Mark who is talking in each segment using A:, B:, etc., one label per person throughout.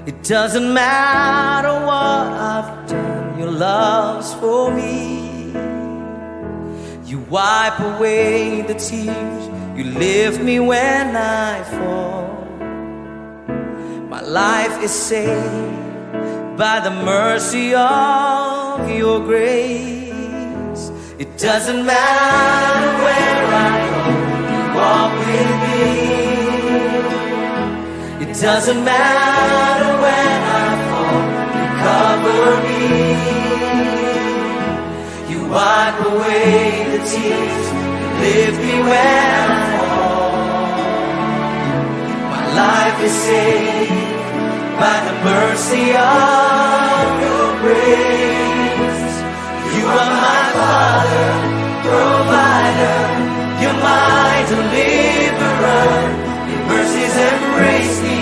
A: It doesn't matter what I've done, your love's for me. You wipe away the tears, you lift me when I fall. My life is saved by the mercy of your grace. It doesn't matter where I go, you walk with me. It doesn't matter when I fall, you cover me. You wipe away the tears, you lift me when I fall. My life is saved by the mercy of your grace. You are my Father, provider, you're my deliverer. Your mercies embrace me,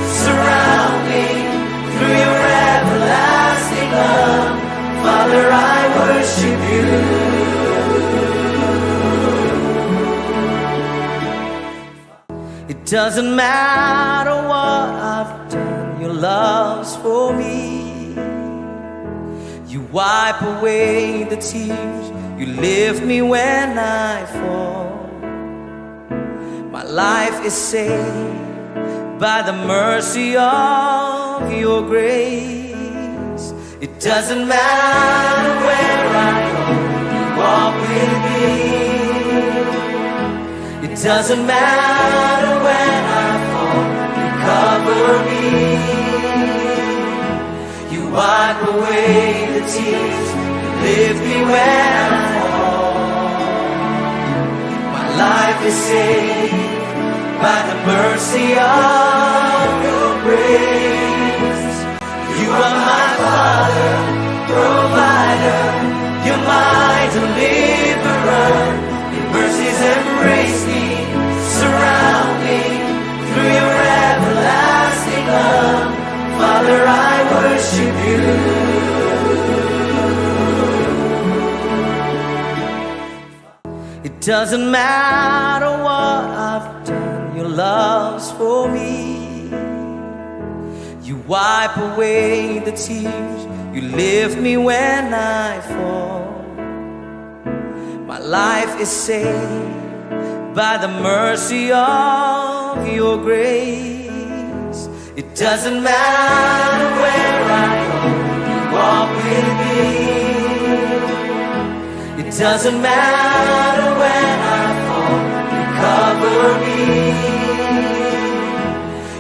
A: surround me through your everlasting love. Father, I worship you. It doesn't matter what I've done, your love's for me. You wipe away the tears, you lift me when I fall. My life is saved by the mercy of your grace. It doesn't matter where I go, you walk with me. It doesn't matter when I fall, you cover me. You wipe away the tears, you lift me when I fall. My life is saved by the mercy of your grace. You are my Father, provider, you're my deliverer. Your mercies embrace me, surround me through your everlasting love. Father, I worship you. It doesn't matter what I've done, your love's for me. You wipe away the tears, you lift me when I fall. My life is saved by the mercy of your grace. It doesn't matter where I go, you walk with me. It doesn't matter when I fall, you cover me.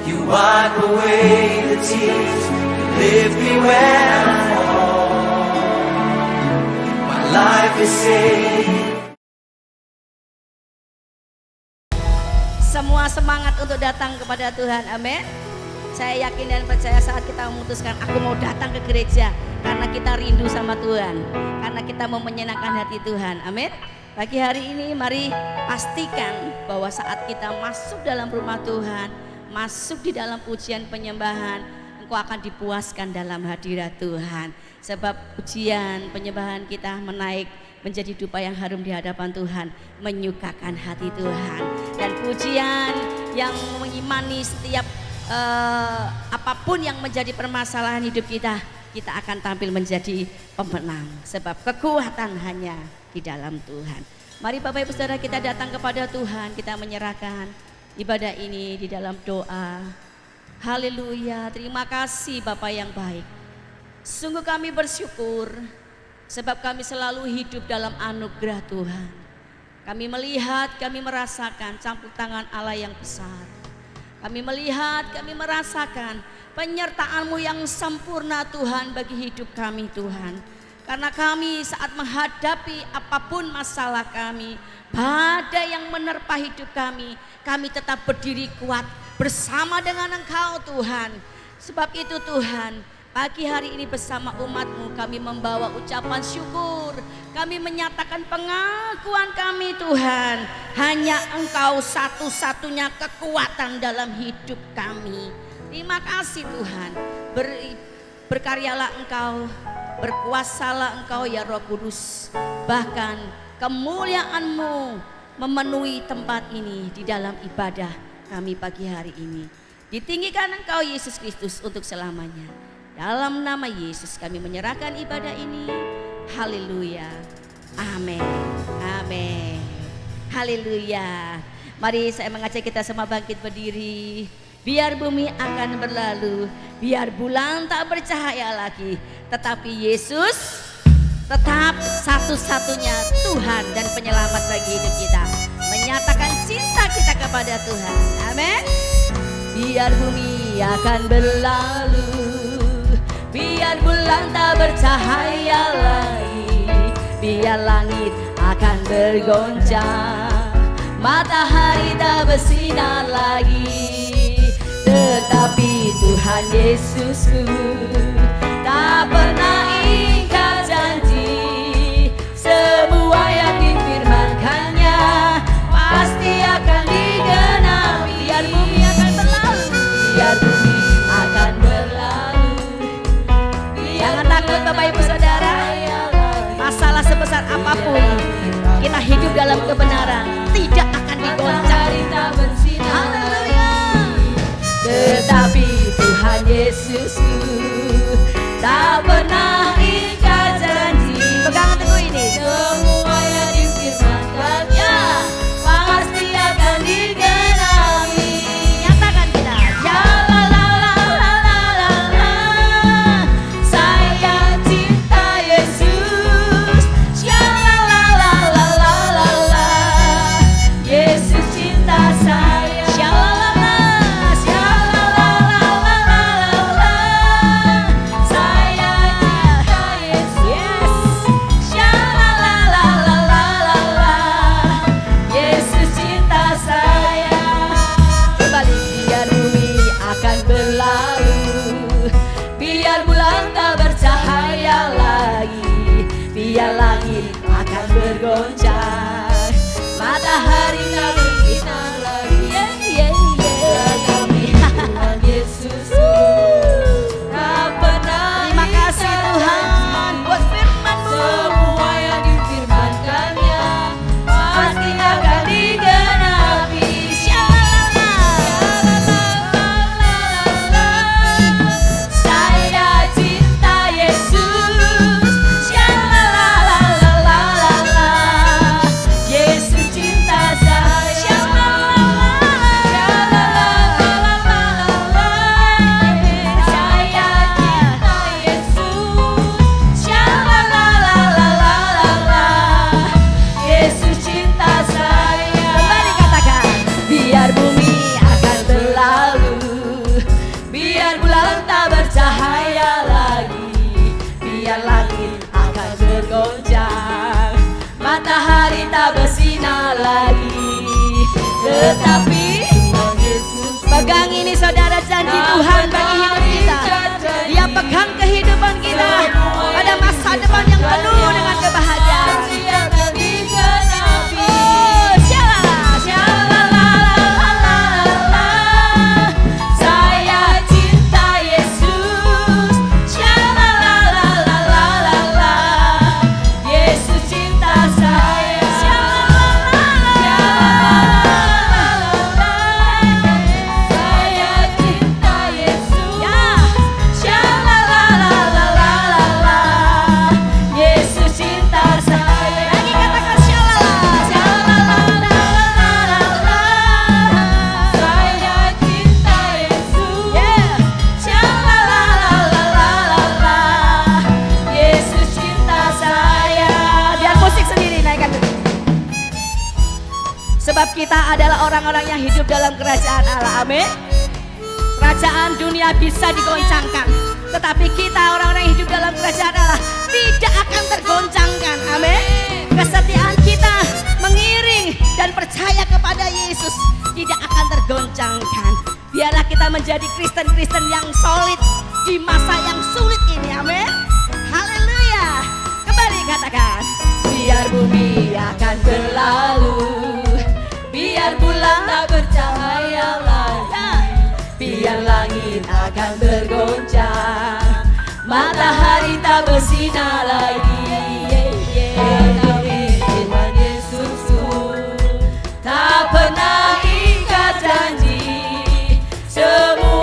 A: You wipe away the tears, you lift me when I fall. My life is saved.
B: Semua semangat untuk datang kepada Tuhan, amin. Saya yakin dan percaya saat kita memutuskan aku mau datang ke gereja karena kita rindu sama Tuhan, karena kita mau menyenangkan hati Tuhan, amin. Pagi hari ini mari pastikan bahwa saat kita masuk dalam rumah Tuhan, masuk di dalam pujian penyembahan, engkau akan dipuaskan dalam hadirat Tuhan. Sebab pujian penyembahan kita menaik menjadi dupa yang harum di hadapan Tuhan, menyukakan hati Tuhan. Dan pujian yang mengimani setiap apapun yang menjadi permasalahan hidup kita, kita akan tampil menjadi pemenang. Sebab kekuatan hanya di dalam Tuhan. Mari Bapak Ibu Saudara, kita datang kepada Tuhan, kita menyerahkan ibadah ini di dalam doa. Haleluya, terima kasih Bapa yang baik. Sungguh kami bersyukur sebab kami selalu hidup dalam anugerah Tuhan. Kami melihat, kami merasakan campur tangan Allah yang besar. Kami melihat, kami merasakan penyertaan-Mu yang sempurna Tuhan bagi hidup kami Tuhan. Karena kami saat menghadapi apapun masalah kami, badai yang menerpa hidup kami tetap berdiri kuat bersama dengan Engkau Tuhan. Sebab itu Tuhan, pagi hari ini bersama umat-Mu kami membawa ucapan syukur. Kami menyatakan pengakuan kami Tuhan, hanya Engkau satu-satunya kekuatan dalam hidup kami. Terima kasih Tuhan, berkaryalah Engkau, berkuasalah Engkau ya Roh Kudus. Bahkan kemuliaan-Mu memenuhi tempat ini di dalam ibadah kami pagi hari ini. Ditinggikan Engkau Yesus Kristus untuk selamanya. Dalam nama Yesus kami menyerahkan ibadah ini. Haleluya. Amin. Amin. Haleluya. Mari saya mengajak kita semua bangkit berdiri. Biar bumi akan berlalu, biar bulan tak bercahaya lagi, tetapi Yesus tetap satu-satunya Tuhan dan penyelamat bagi hidup kita. Menyatakan cinta kita kepada Tuhan. Amin. Biar bumi akan berlalu, biar bulan tak bercahaya lagi, biar langit akan bergoncang, matahari tak bersinar lagi, tetapi Tuhan Yesusku tak pernah ingkar janji. Semua yang difirmankannya pasti akan digenapi. Biar bumi akan berlalu, biar bumi akan berlalu. Jangan takut Bapak Ibu Saudara, masalah sebesar apapun kita hidup dalam kebenaran tidak akan digoncang. Haleluya. Tetapi Tuhan Yesusku tak pernah ingkar janji. Pegang teguh ini. Semua yang difirmankannya pasti akan digenapi. Nyatakan kita. Ya la la la la la la la. Saya cinta Yesus. Ya la la la la la la la. Yesus cinta saya. Ya la la la. Ya la la la la la la la. Saya cinta Yesus. Ya la la la la la la la. Yesus cinta saya. Kembali. Biar bumi akan berlalu, biar bulan tak bercahaya lagi, biar langit akan bergoncang, matahari tak bersinar lagi. Tetapi Tuhan Yesus tak pernah. Terima kasih Tuhan buat firman-Mu. Semua yang difirmankannya pasti akan digenapi. Shalala. Saya cinta Yesus. Shalala. Yesus cinta saya. Saya cinta Yesus. Yesus cinta saya. Kembali katakan. Biar bumi akan berlalu, biar bulan tak bercahaya lagi, biar langit akan bergoncang, matahari tak bersinar lagi, tetapi Tuhan Yesus. Pegang ini saudara, janji Tuhan bagi hidup kita. Dia pegang kehidupan kita pada masa depan yang penuh dengan kebahagiaan. Oh, shalala, shalala, saya cinta Yesus. Shalala, Yesus cinta saya. Saya cinta Yesus. Yesus cinta saya. Lagi katakan shalala, shalala. Saya cinta Yesus. Shalala, Yesus cinta saya. Biar musik sendiri naikkan dulu. Sebab kita adalah orang-orang yang hidup dalam kerajaan Allah. Amin. Kerajaan dunia bisa digoncangkan, tetapi kita orang-orang yang hidup dalam kerajaan Allah tidak akan tergoncangkan. Amin. Kesetiaan kita mengiring dan percaya kepada Yesus tidak akan tergoncangkan. Biarlah kita menjadi Kristen-Kristen yang solid di masa yang sulit ini. Amin. Haleluya. Kembali katakan. Biar bumi akan berlalu, biar bulan tak bercahaya lagi, biar langit akan bergoncang, matahari tak bersinar lagi. Tetapi Tuhan Yesusku tak pernah ingkar janji. Semua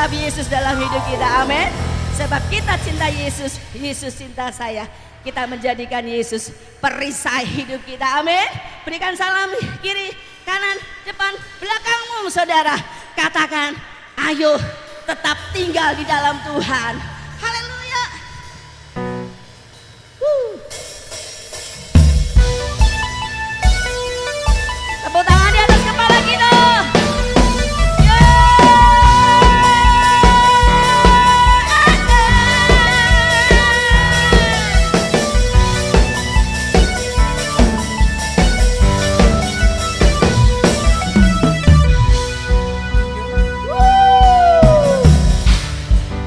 B: tetap Yesus dalam hidup kita, amin. Sebab kita cinta Yesus, Yesus cinta saya. Kita menjadikan Yesus perisai hidup kita, amin. Berikan salam kiri, kanan, depan, belakangmu saudara. Katakan, ayo tetap tinggal di dalam Tuhan. Haleluya. Tepuk tangan di atas kepala kita.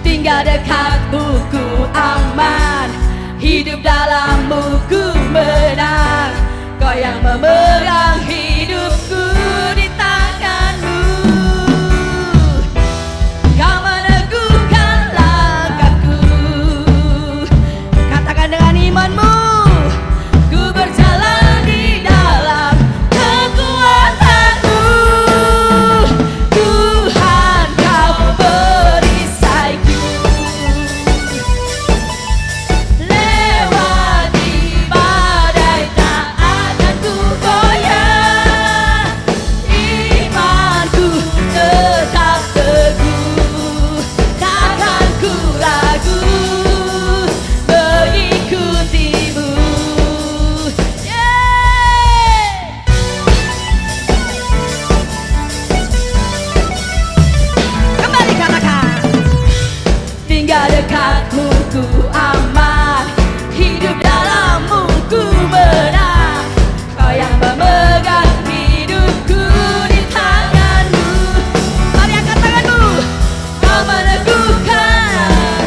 B: Tinggal dekatmu ku aman, hidup dalammu ku menang. Kau yang memegang hidupku di tanganmu. Kau meneguhkan langkahku. Katakan dengan imanmu, ku berjalan di dalam kekuatanmu. Tuhan kau perisaiku. Lewati badai tak akan ku goyah. Imanku tetap teguh, takkan ku ragu mengikutimu. Kembali katakan, tinggal dekatmu ku aman, hidup dalammu ku menang. Kau yang memegang hidupku di tanganmu. Mari angkat tanganmu, kau meneguhkan.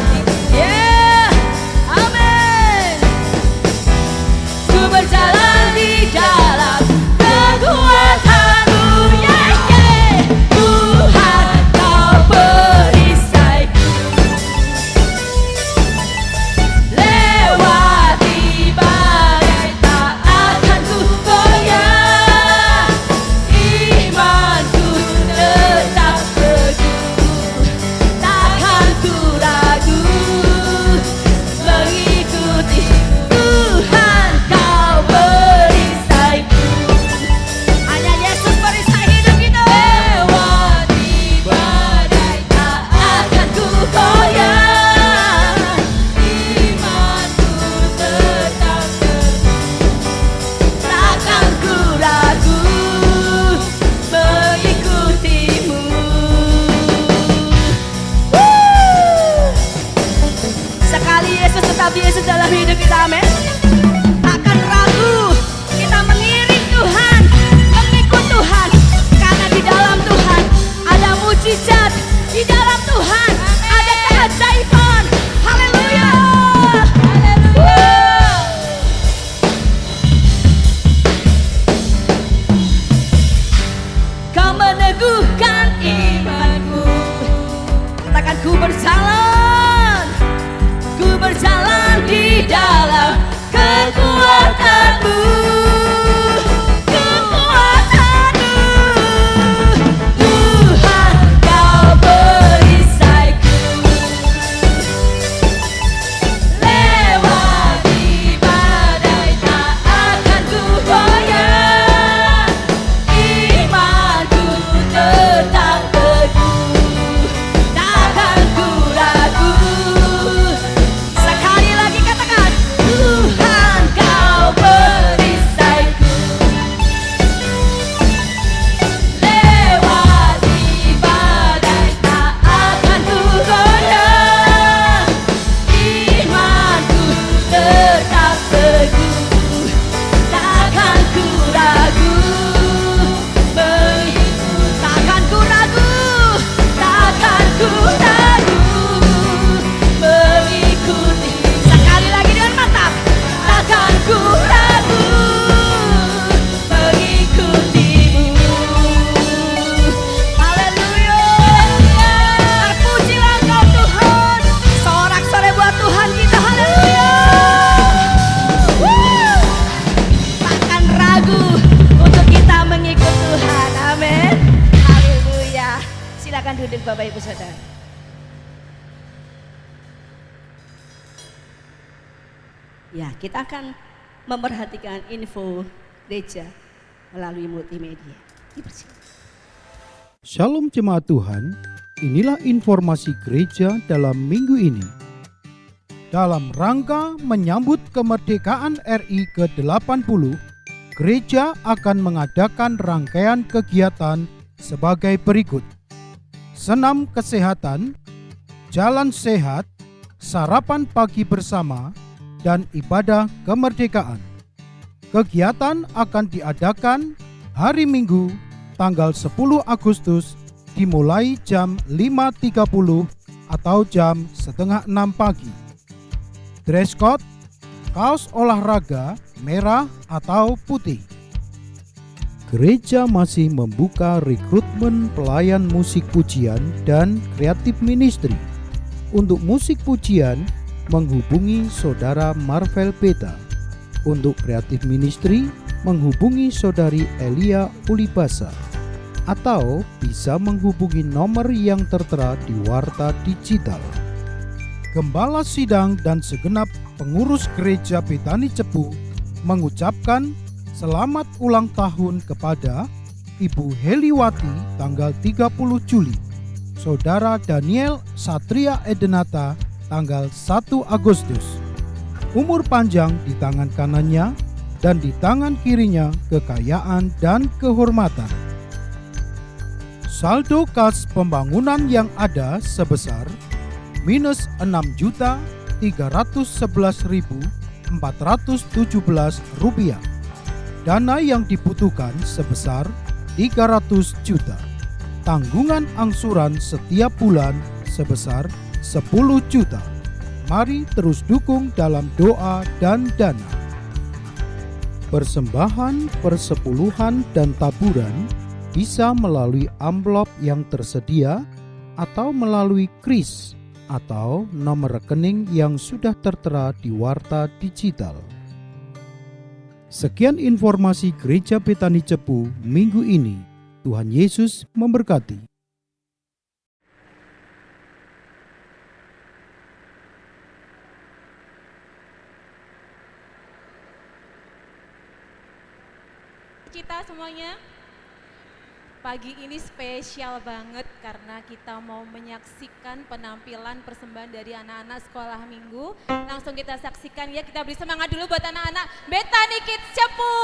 B: Amin. Ku berjalan di dalam kekuatanmu. Tuhan kau perisaiku. Lewati badai tak akan ku goyah. Imanku tetap teguh, takkan ku ragu mengikuti. Tuhan kau perisaiku. Hanya Yesus perisai hidup kita. Lewati badai tak akan ku goyah. Imanku tetap teguh, takkan ku ragu mengikutimu. Sekali Yesus tetap Yesus dalam hidup kita, amin. Takkan ragu kita mengiring Tuhan, mengikut Tuhan. Karena di dalam Tuhan ada mujizat, di dalam Tuhan ada keajaiban. Haleluya. Kau meneguhkan imanku. Katakan, ku berjalan di dalam kekuatanmu. Tuhan kau perisaiku. Lewati badai tak akan ku goyah. Imanku tetap teguh, takkan ku ragu. Sekali lagi katakan, Tuhan kau perisaiku. Lewati badai tak akan ku goyah. Imanku tetap teguh, takkan ku ragu mengikut. Takkan ku ragu, takkan ku ragu mengikuti. Sekali lagi dengan mantap, takkan ku ragu mengikutimu. Haleluya. Terpujilah Engkau Tuhan. Sorak-sorai buat Tuhan kita. Haleluya. Takkan ragu untuk kita mengikut Tuhan. Amin. Haleluya. Silakan duduk Bapak Ibu Saudara. Ya, kita akan memperhatikan info gereja melalui multimedia. Dipersilakan.
C: Shalom jemaat Tuhan, inilah informasi gereja dalam minggu ini. Dalam rangka menyambut kemerdekaan RI ke-80, gereja akan mengadakan rangkaian kegiatan sebagai berikut: senam kesehatan, jalan sehat, sarapan pagi bersama, dan ibadah kemerdekaan. Kegiatan akan diadakan hari Minggu tanggal 10 Agustus dimulai jam 5.30 atau jam setengah 6 pagi. Dress code, kaos olahraga merah atau putih. Gereja masih membuka rekrutmen pelayan musik pujian dan kreatif ministry. Untuk musik pujian, menghubungi Saudara Marvel Beta. Untuk kreatif ministry, menghubungi Saudari Elia Ulibasa. Atau bisa menghubungi nomor yang tertera di Warta Digital. Gembala Sidang dan segenap pengurus gereja Betani Cepu mengucapkan selamat ulang tahun kepada Ibu Heliwati tanggal 30 Juli, Saudara Daniel Satria Edenata tanggal 1 Agustus. Umur panjang di tangan kanannya dan di tangan kirinya kekayaan dan kehormatan. Saldo kas pembangunan yang ada sebesar minus Rp6.311.417. Dana yang dibutuhkan sebesar 300 juta. Tanggungan angsuran setiap bulan sebesar 10 juta. Mari terus dukung dalam doa dan dana. Persembahan, persepuluhan, dan taburan bisa melalui amplop yang tersedia atau melalui kris atau nomor rekening yang sudah tertera di Warta Digital. Sekian informasi Gereja Betani Cepu minggu ini. Tuhan Yesus memberkati.
D: Kita semuanya, pagi ini spesial banget karena kita mau menyaksikan penampilan persembahan dari anak-anak sekolah minggu. Langsung kita saksikan ya, kita beri semangat dulu buat anak-anak Betani Kids Cepu.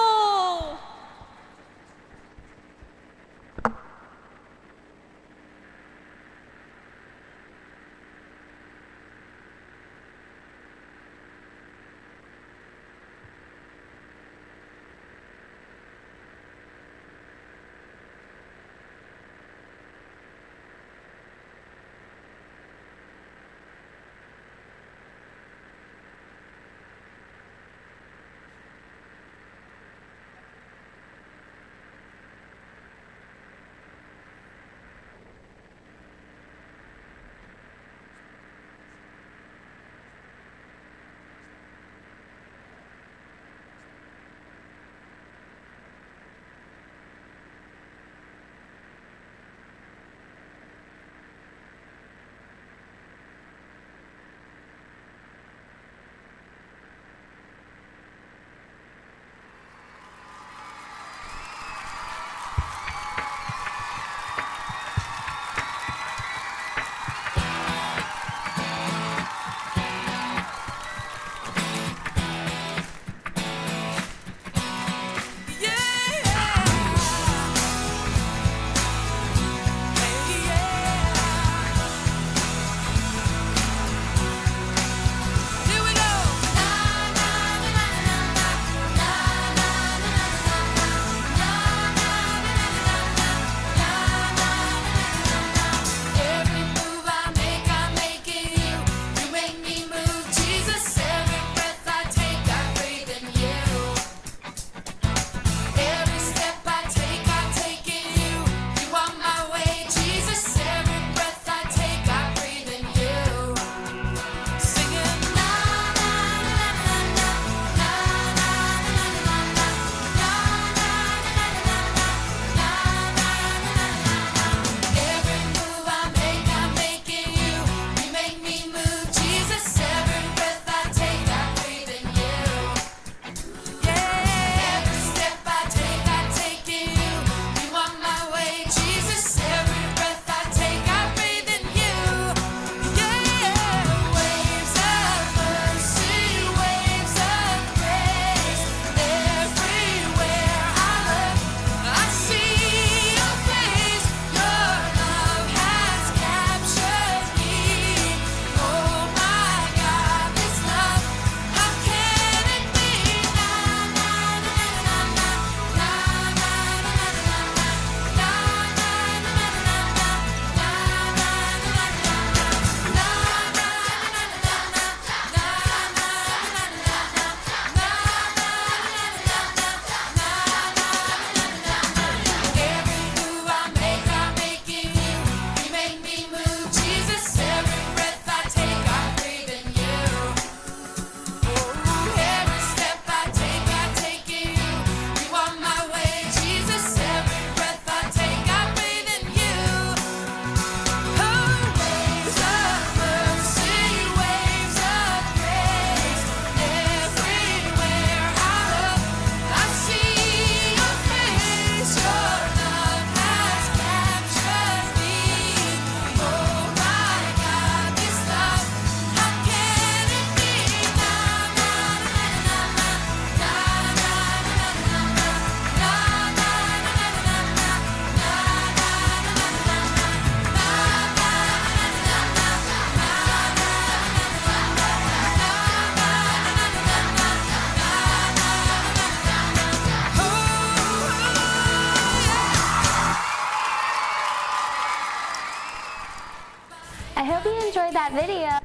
E: I hope you enjoyed that video.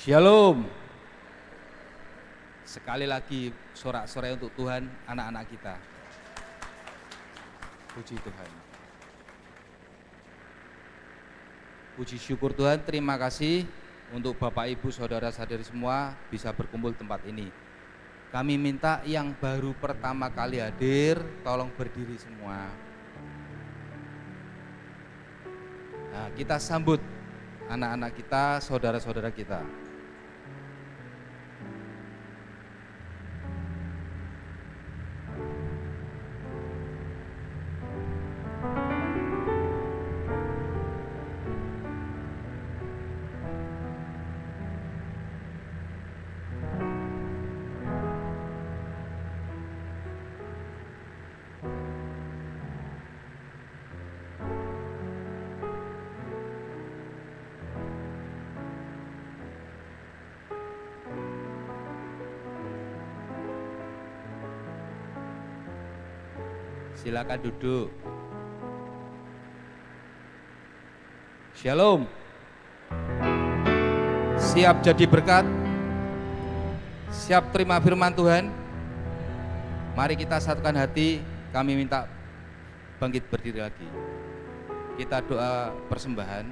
F: Shalom. Sekali lagi sorak-sorai untuk Tuhan, anak-anak kita. Puji Tuhan. Puji syukur Tuhan, terima kasih untuk Bapak Ibu saudara-saudari semua bisa berkumpul di tempat ini. Kami minta yang baru pertama kali hadir, tolong berdiri semua. Nah, kita sambut anak-anak kita, saudara-saudara kita. Silakan duduk. Shalom. Siap jadi berkat? Siap terima firman Tuhan? Mari kita satukan hati, kami minta bangkit berdiri lagi. Kita doa persembahan.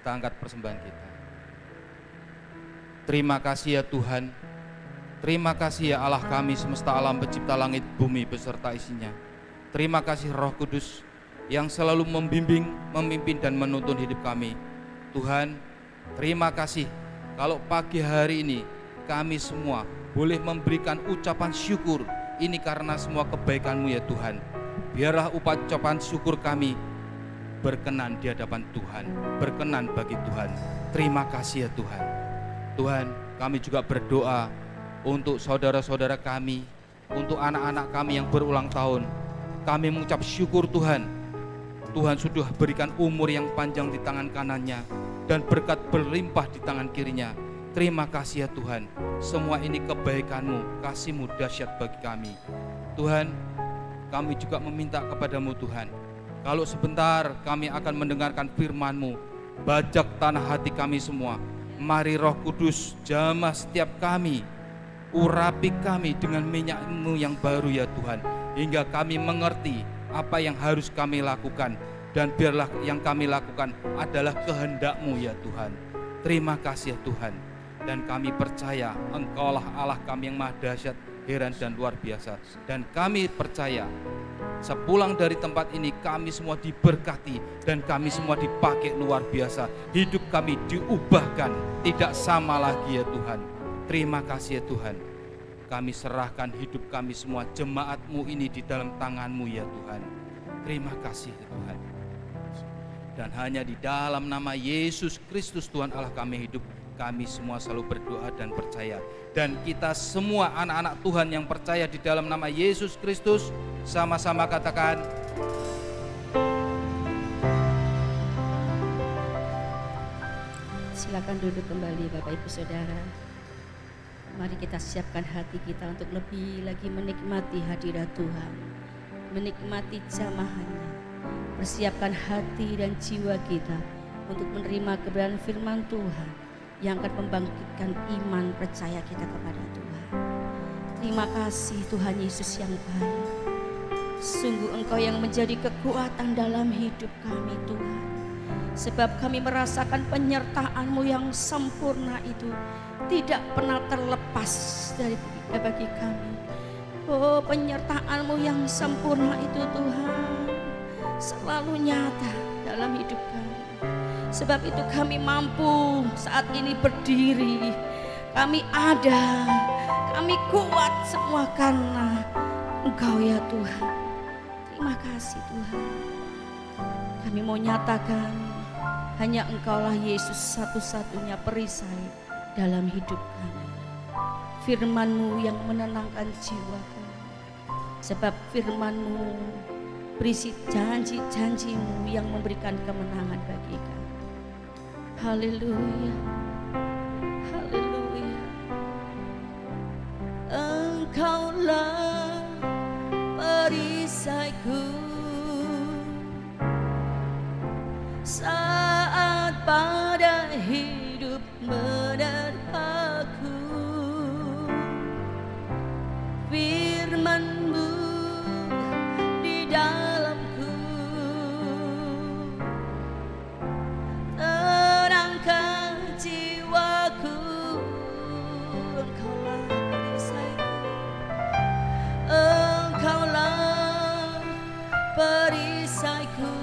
F: Kita angkat persembahan kita. Terima kasih ya Tuhan. Terima kasih ya Allah kami semesta alam pencipta langit bumi beserta isinya. Terima kasih Roh Kudus yang selalu membimbing, memimpin dan menuntun hidup kami. Tuhan, terima kasih kalau pagi hari ini kami semua boleh memberikan ucapan syukur. Ini karena semua kebaikan-Mu ya Tuhan. Biarlah ucapan syukur kami berkenan di hadapan Tuhan, berkenan bagi Tuhan. Terima kasih ya Tuhan. Tuhan, kami juga berdoa untuk saudara-saudara kami, untuk anak-anak kami yang berulang tahun. Kami mengucap syukur Tuhan. Tuhan sudah berikan umur yang panjang di tangan kanannya dan berkat berlimpah di tangan kirinya. Terima kasih ya Tuhan. Semua ini kebaikan-Mu, kasih-Mu dahsyat bagi kami. Tuhan, kami juga meminta kepadamu Tuhan, kalau sebentar kami akan mendengarkan firman-Mu, bajak tanah hati kami semua. Mari Roh Kudus jamah setiap kami, urapi kami dengan minyak-Mu yang baru ya Tuhan, hingga kami mengerti apa yang harus kami lakukan, dan biarlah yang kami lakukan adalah kehendak-Mu ya Tuhan. Terima kasih ya Tuhan, dan kami percaya Engkaulah Allah kami yang maha dahsyat, heran dan luar biasa. Dan kami percaya sepulang dari tempat ini kami semua diberkati dan kami semua dipakai luar biasa. Hidup kami diubahkan, tidak sama lagi ya Tuhan. Terima kasih ya Tuhan. Kami serahkan hidup kami semua, jemaat-Mu ini di dalam tangan-Mu ya Tuhan. Terima kasih ya Tuhan. Dan hanya di dalam nama Yesus Kristus Tuhan Allah kami hidup, kami semua selalu berdoa dan percaya. Dan kita semua anak-anak Tuhan yang percaya di dalam nama Yesus Kristus, sama-sama katakan,
B: silakan duduk kembali Bapak Ibu Saudara. Mari kita siapkan hati kita untuk lebih lagi menikmati hadirat Tuhan, menikmati jamahannya. Persiapkan hati dan jiwa kita untuk menerima kebenaran firman Tuhan yang akan membangkitkan iman percaya kita kepada Tuhan. Terima kasih Tuhan Yesus yang baik. Sungguh Engkau yang menjadi kekuatan dalam hidup kami Tuhan. Sebab kami merasakan penyertaan-Mu yang sempurna itu tidak pernah terlepas dari bagi kami. Oh, penyertaan-Mu yang sempurna itu Tuhan selalu nyata dalam hidup kami. Sebab itu kami mampu saat ini berdiri. Kami ada, kami kuat semua karena Engkau ya Tuhan. Terima kasih Tuhan. Kami mau nyatakan hanya Engkaulah Yesus satu-satunya perisai dalam hidup kami. Firman-Mu yang menenangkan jiwa kami. Sebab firman-Mu berisi janji-janji-Mu yang memberikan kemenangan bagi kami. Haleluya. Haleluya. Engkaulah perisaiku saat badai hidup menerpaku. Firman-Mu di dalamku terangkan jiwaku. Engkaulah perisaiku, Engkaulah perisaiku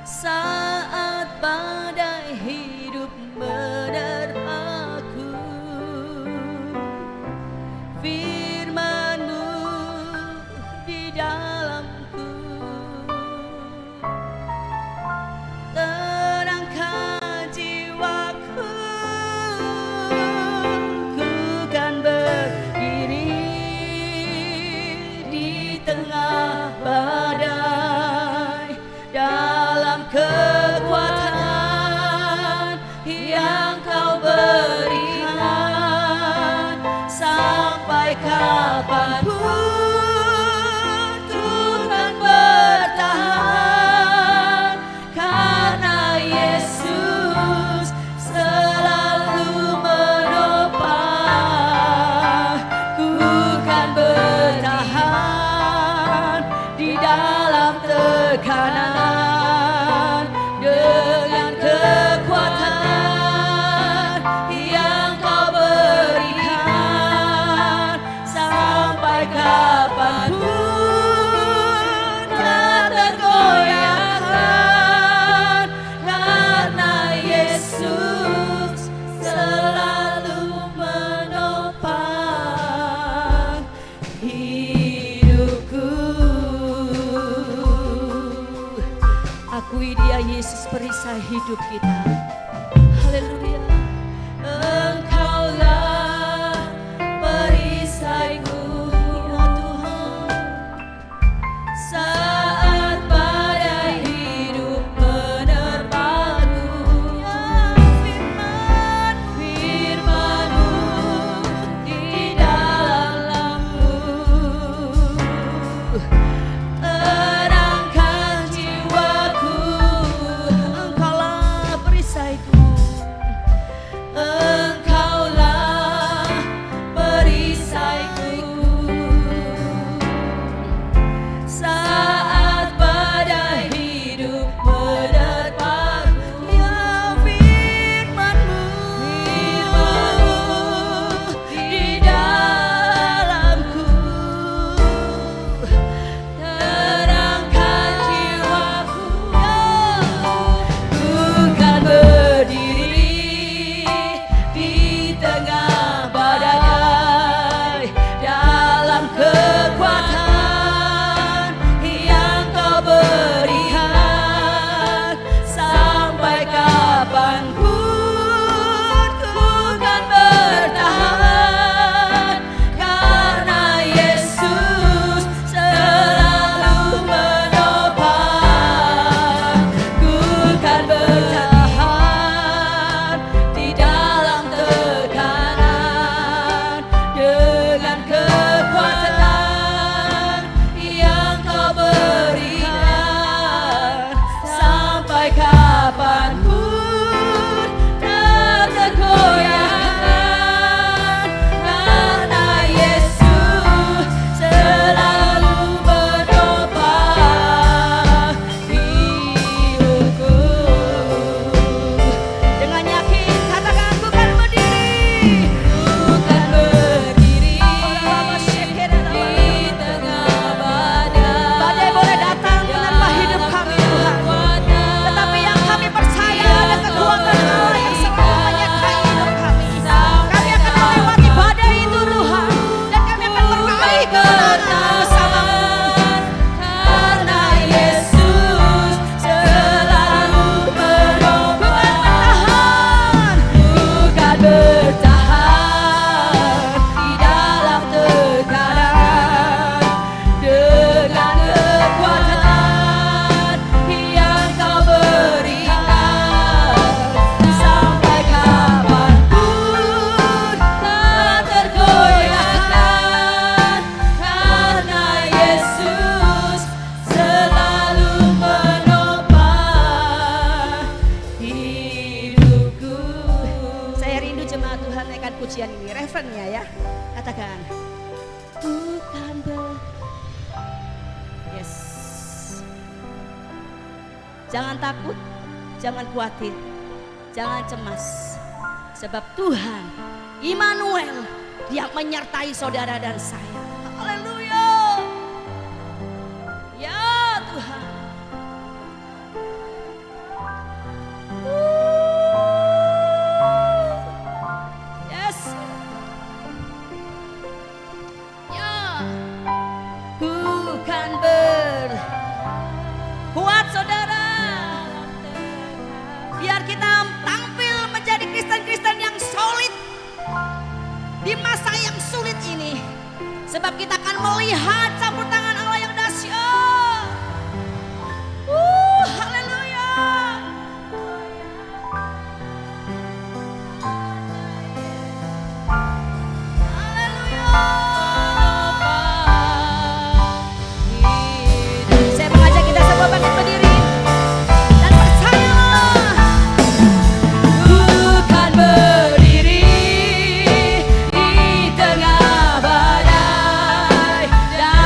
B: saat badai hidup menerpaku. Firman-Mu di dalamku terangkan jiwaku. Ku kan berdiri di tengah badai dalam kekuatan yang Kau berikan. Sampai kapanpun ku kan bertahan karena Yesus selalu menopang. Ku kan bertahan di dalam tekanan dengan kekuatan yang Kau berikan. Sampai kapanpun tak tergoyahkan karena Yesus selalu menopang hidupku. Akui Dia Yesus perisai hidup kita. Haleluya. Engkaulah perisaiku ya Tuhan saat badai hidup menerpaku. Firman-Mu di dalamku terangkan jiwaku. Engkaulah perisaiku. Kristen-nya ya. Katakan. Bukan Yes. Jangan takut, jangan khawatir, jangan cemas. Sebab Tuhan, Immanuel, Dia menyertai saudara dan saya. Haleluya. Ya Tuhan. Yes. Ya. Bukan kuat saudara. Biar kita tampil menjadi Kristen-Kristen yang solid di masa yang sulit ini. Sebab kita akan melihat campur tangan Allah yang dahsyat. Haleluya. Haleluya. Saya mengajak kita semua bangkit berdiri dan percayalah. Bukan berdiri di tengah badai dan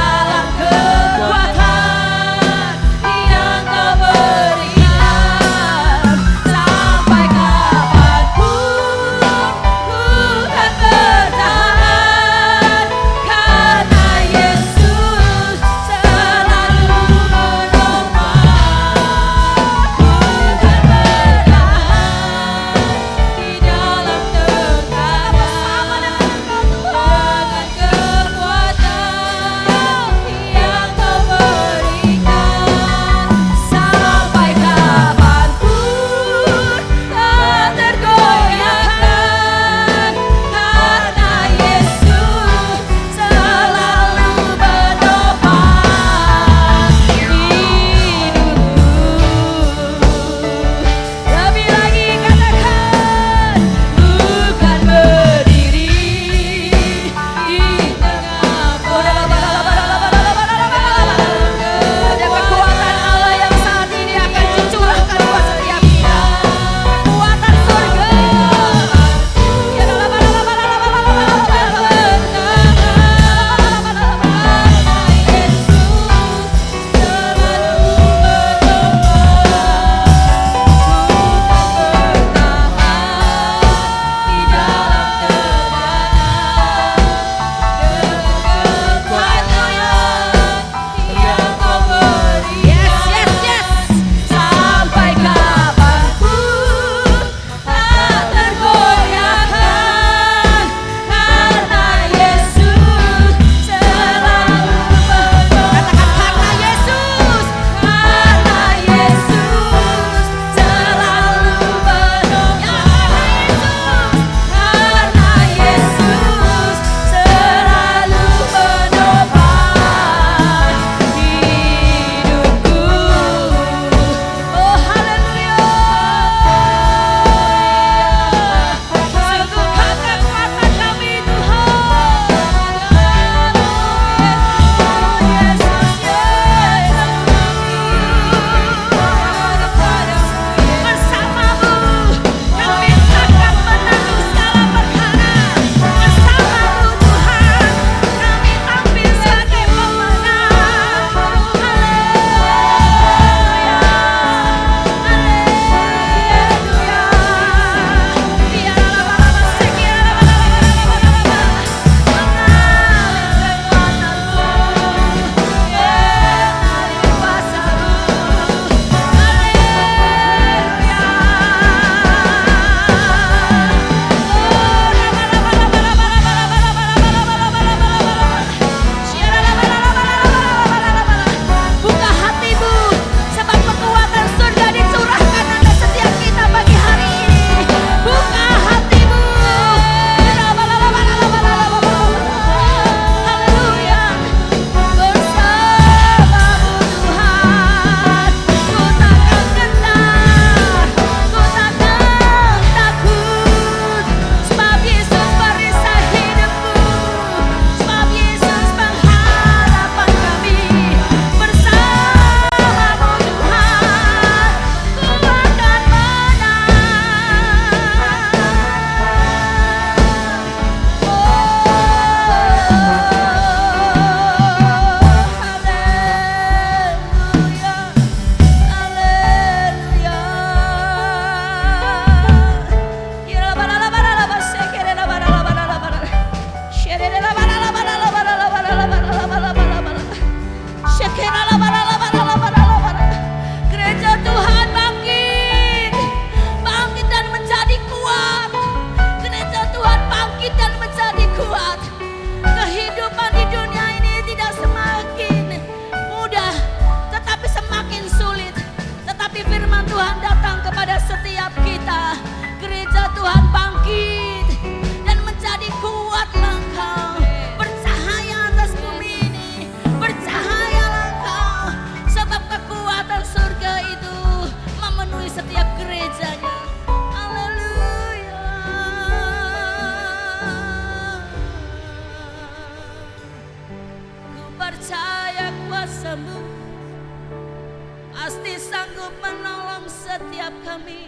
B: setiap kami.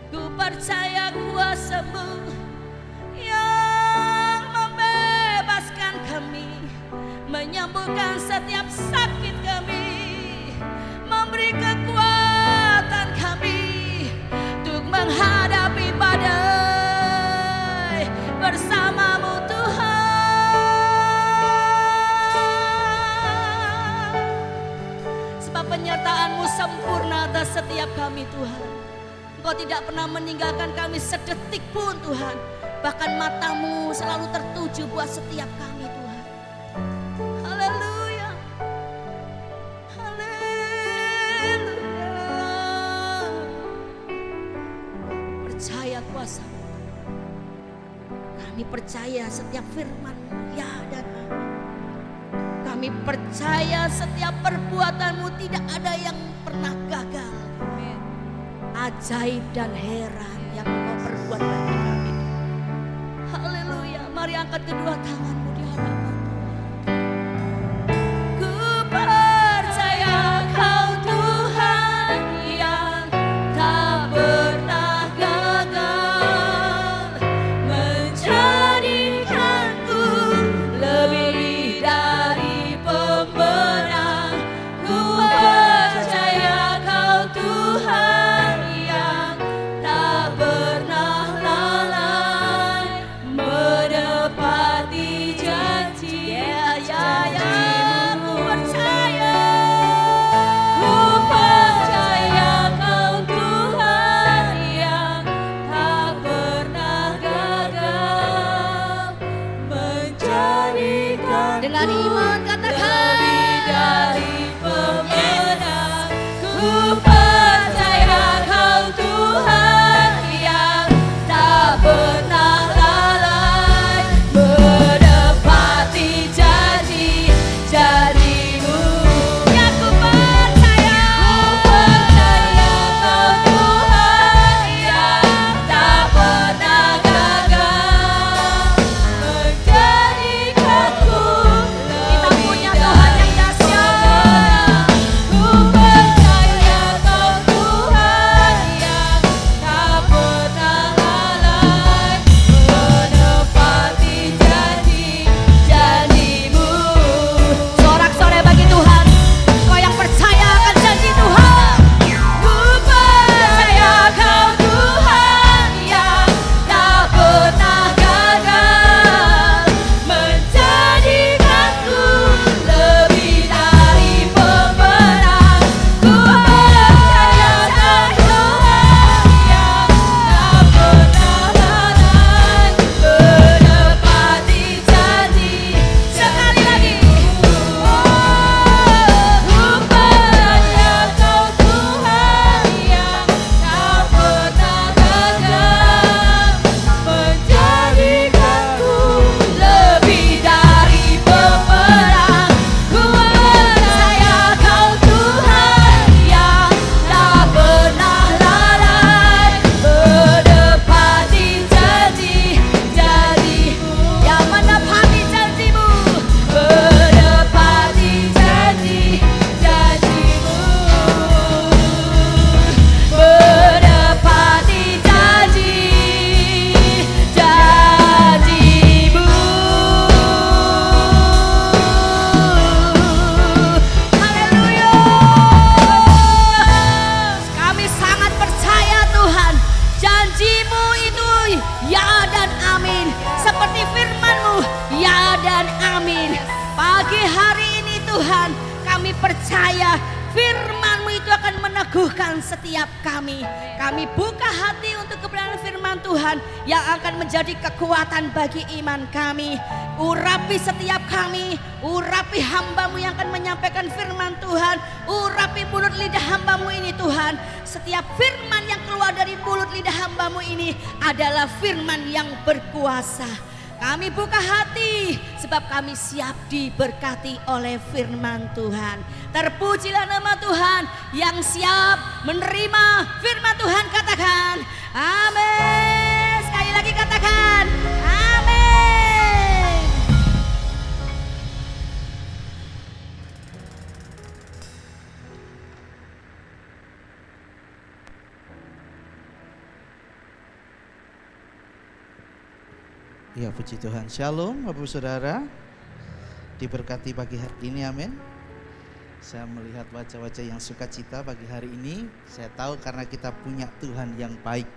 B: Ku percaya kuasa-Mu yang membebaskan kami, menyembuhkan setiap sakit kami, memberi kekuatan kami untuk menghadapi badai bersama-Mu Tuhan. Sebab penyertaan-Mu sempurna atas setiap kami Tuhan. Engkau tidak pernah meninggalkan kami sedetik pun Tuhan. Bahkan mata-Mu selalu tertuju buat setiap kami Tuhan. Haleluya. Haleluya. Percaya kuasa-Mu. Kami percaya setiap firman-Mu ya dan amin. Kami percaya setiap perbuatan-Mu tidak ada yang pernah gagal. Ajaib dan heran yang Engkau perbuat bagi kami. Haleluya. Mari angkat kedua tanganmu di hadapan Tuhan. Ku percaya Kau Tuhan yang tak pernah gagal, menjadikanku lebih dari pemenang. Ku percaya Kau Tuhan yang tak pernah lalai, menepati janji. Ku percaya. Ku percaya Kau Tuhan yang tak pernah gagal, menjadikan dengan iman katakan lebih dari pemenang. Ku percaya Kau Tuhan yang tak pernah lalai, menepati janji-janji-Mu. Ya ku percaya. Ku percaya Kau Tuhan yang tak pernah gagal, menjadikanku kita punya Tuhan yang dahsyat. Ku percaya Kau Tuhan yang tak pernah lalai, menepati janji-janji-Mu. Sorak-sorai bagi Tuhan, kau yang percaya akan janji Tuhan. Ku percaya Kau Tuhan yang tak pernah gagal, menjadikanku lebih dari pemenang. Ku percaya Kau Tuhan yang tak pernah lalai, menepati janji. Sekali lagi. Ku percaya Kau Tuhan yang tak pernah gagal, menjadikanku lebih dari pemenang. Ku percaya Kau Tuhan yang tak pernah lalai, menepati janji-janji-Mu. Yang menepati janji-Mu, menepati janji-janji-Mu, menepati janji-janji-Mu. Haleluya. Kami sangat percaya Tuhan, janji-Mu itu ya dan amin. Seperti firman-Mu ya dan amin. Pagi hari ini Tuhan, kami percaya firman-Mu itu akan meneguhkan setiap kami. Kami buka hati untuk kebenaran firman Tuhan yang akan menjadi kekuatan bagi iman kami. Urapi setiap kami, urapi hamba-Mu yang akan menyampaikan firman Tuhan. Urapi mulut lidah hamba-Mu ini Tuhan. Setiap firman yang keluar dari mulut lidah hamba-Mu ini adalah firman yang berkuasa. Kami buka hati sebab kami siap diberkati oleh firman Tuhan. Terpujilah nama Tuhan yang siap menerima firman Tuhan. Katakan amin. Sekali lagi katakan amin.
G: Ya, puji Tuhan. Shalom Bapak Saudara. Diberkati pagi hari ini, amin. Saya melihat wajah-wajah yang sukacita pagi hari ini. Saya tahu karena kita punya Tuhan yang baik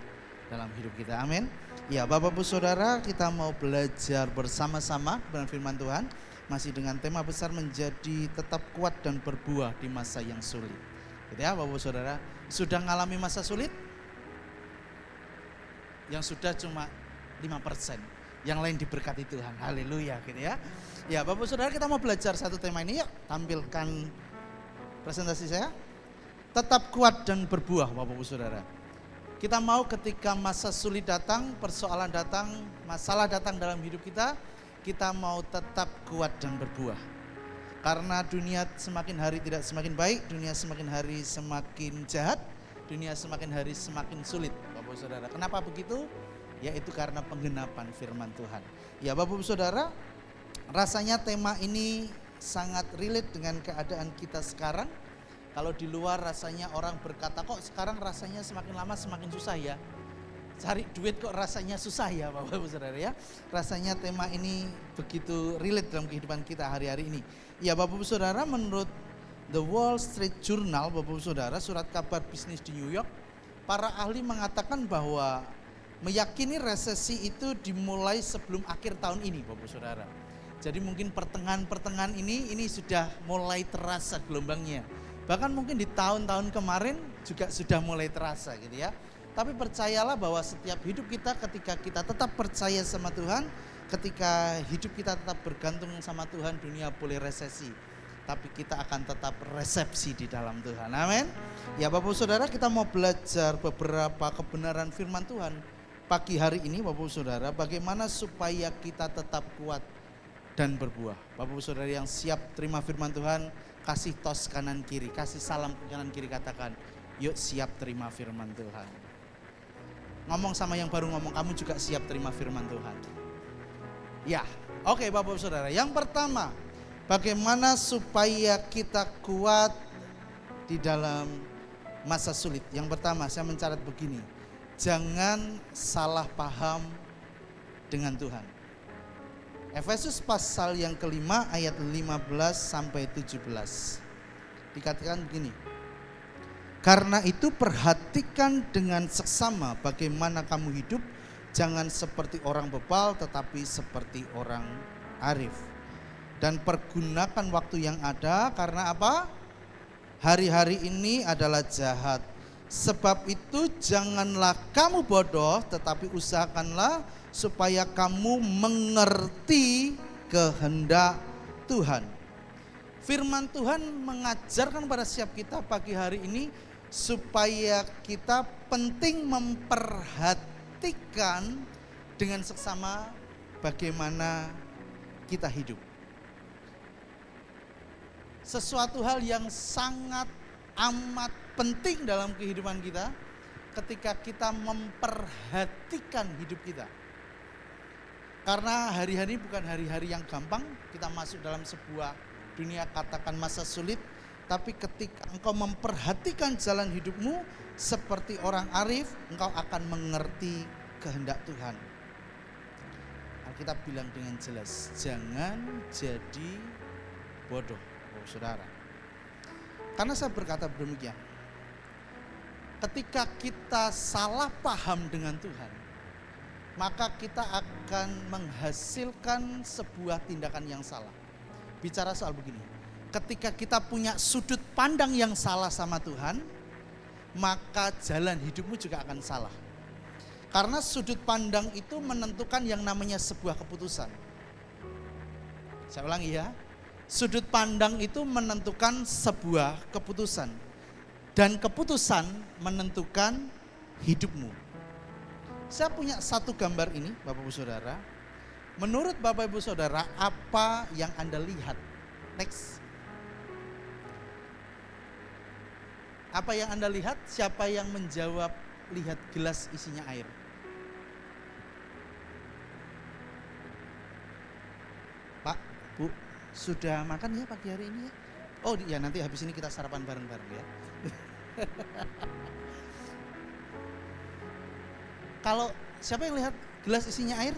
G: dalam hidup kita, amin. Ya, Bapak Ibu Saudara, kita mau belajar bersama-sama kebenaran firman Tuhan. Masih dengan tema besar menjadi tetap kuat dan berbuah di masa yang sulit. Gitu ya, Bapak Ibu Saudara. Sudah mengalami masa sulit? Yang sudah cuma 5%. Yang lain diberkati Tuhan, haleluya gitu ya. Ya Bapak Saudara, kita mau belajar satu tema ini, yuk tampilkan presentasi saya. Tetap kuat dan berbuah Bapak Saudara. Kita mau ketika masa sulit datang, persoalan datang, masalah datang dalam hidup kita mau tetap kuat dan berbuah. Karena dunia semakin hari tidak semakin baik, dunia semakin hari semakin jahat, dunia semakin hari semakin sulit Bapak Saudara. Kenapa begitu? Yaitu karena penggenapan firman Tuhan. Ya Bapak Saudara, rasanya tema ini sangat relate dengan keadaan kita sekarang. Kalau di luar rasanya orang berkata, kok sekarang rasanya semakin lama semakin susah ya. Cari duit kok rasanya susah ya Bapak Saudara ya. Rasanya tema ini begitu relate dalam kehidupan kita hari-hari ini. Ya Bapak Saudara, menurut The Wall Street Journal Bapak Saudara, surat kabar bisnis di New York, para ahli mengatakan bahwa meyakini resesi itu dimulai sebelum akhir tahun ini Bapak Saudara. Jadi mungkin pertengahan ini sudah mulai terasa gelombangnya. Bahkan mungkin di tahun-tahun kemarin juga sudah mulai terasa gitu ya. Tapi percayalah bahwa setiap hidup kita ketika kita tetap percaya sama Tuhan, ketika hidup kita tetap bergantung sama Tuhan, dunia boleh resesi, tapi kita akan tetap resepsi di dalam Tuhan. Amin. Ya Bapak Saudara, kita mau belajar beberapa kebenaran firman Tuhan pagi hari ini Bapak Saudara, bagaimana supaya kita tetap kuat dan berbuah. Bapak Saudara yang siap terima firman Tuhan, kasih tos kanan kiri, kasih salam kanan kiri, katakan, yuk siap terima firman Tuhan. Ngomong sama yang baru ngomong, kamu juga siap terima firman Tuhan. Ya, oke Bapak Saudara, yang pertama, bagaimana supaya kita kuat di dalam masa sulit. Yang pertama, saya mencatat begini. Jangan salah paham dengan Tuhan. Efesus pasal yang kelima ayat 15 sampai 17. Dikatakan begini. Karena itu perhatikan dengan seksama bagaimana kamu hidup, jangan seperti orang bebal tetapi seperti orang arif. Dan pergunakan waktu yang ada, karena apa? Hari-hari ini adalah jahat. Sebab itu janganlah kamu bodoh, tetapi usahakanlah supaya kamu mengerti kehendak Tuhan. Firman Tuhan mengajarkan pada setiap kita pagi hari ini supaya kita penting memperhatikan dengan seksama bagaimana kita hidup. Sesuatu hal yang sangat amat penting dalam kehidupan kita ketika kita memperhatikan hidup kita. Karena hari-hari bukan hari-hari yang gampang, kita masuk dalam sebuah dunia katakan masa sulit, tapi ketika engkau memperhatikan jalan hidupmu seperti orang arif, engkau akan mengerti kehendak Tuhan. Alkitab bilang dengan jelas, jangan jadi bodoh, saudara. Karena saya berkata demikian, ketika kita salah paham dengan Tuhan, maka kita akan menghasilkan sebuah tindakan yang salah. Bicara soal begini, ketika kita punya sudut pandang yang salah sama Tuhan, maka jalan hidupmu juga akan salah. Karena sudut pandang itu menentukan yang namanya sebuah keputusan. Saya ulangi ya, sudut pandang itu menentukan sebuah keputusan. Dan keputusan menentukan hidupmu. Saya punya satu gambar ini Bapak Ibu Saudara. Menurut Bapak Ibu Saudara, apa yang Anda lihat? Next. Apa yang Anda lihat? Siapa yang menjawab lihat gelas isinya air? Pak, Bu, sudah makan ya pagi hari ini ya? Oh ya, nanti habis ini kita sarapan bareng-bareng ya. Kalau siapa yang lihat gelas isinya air?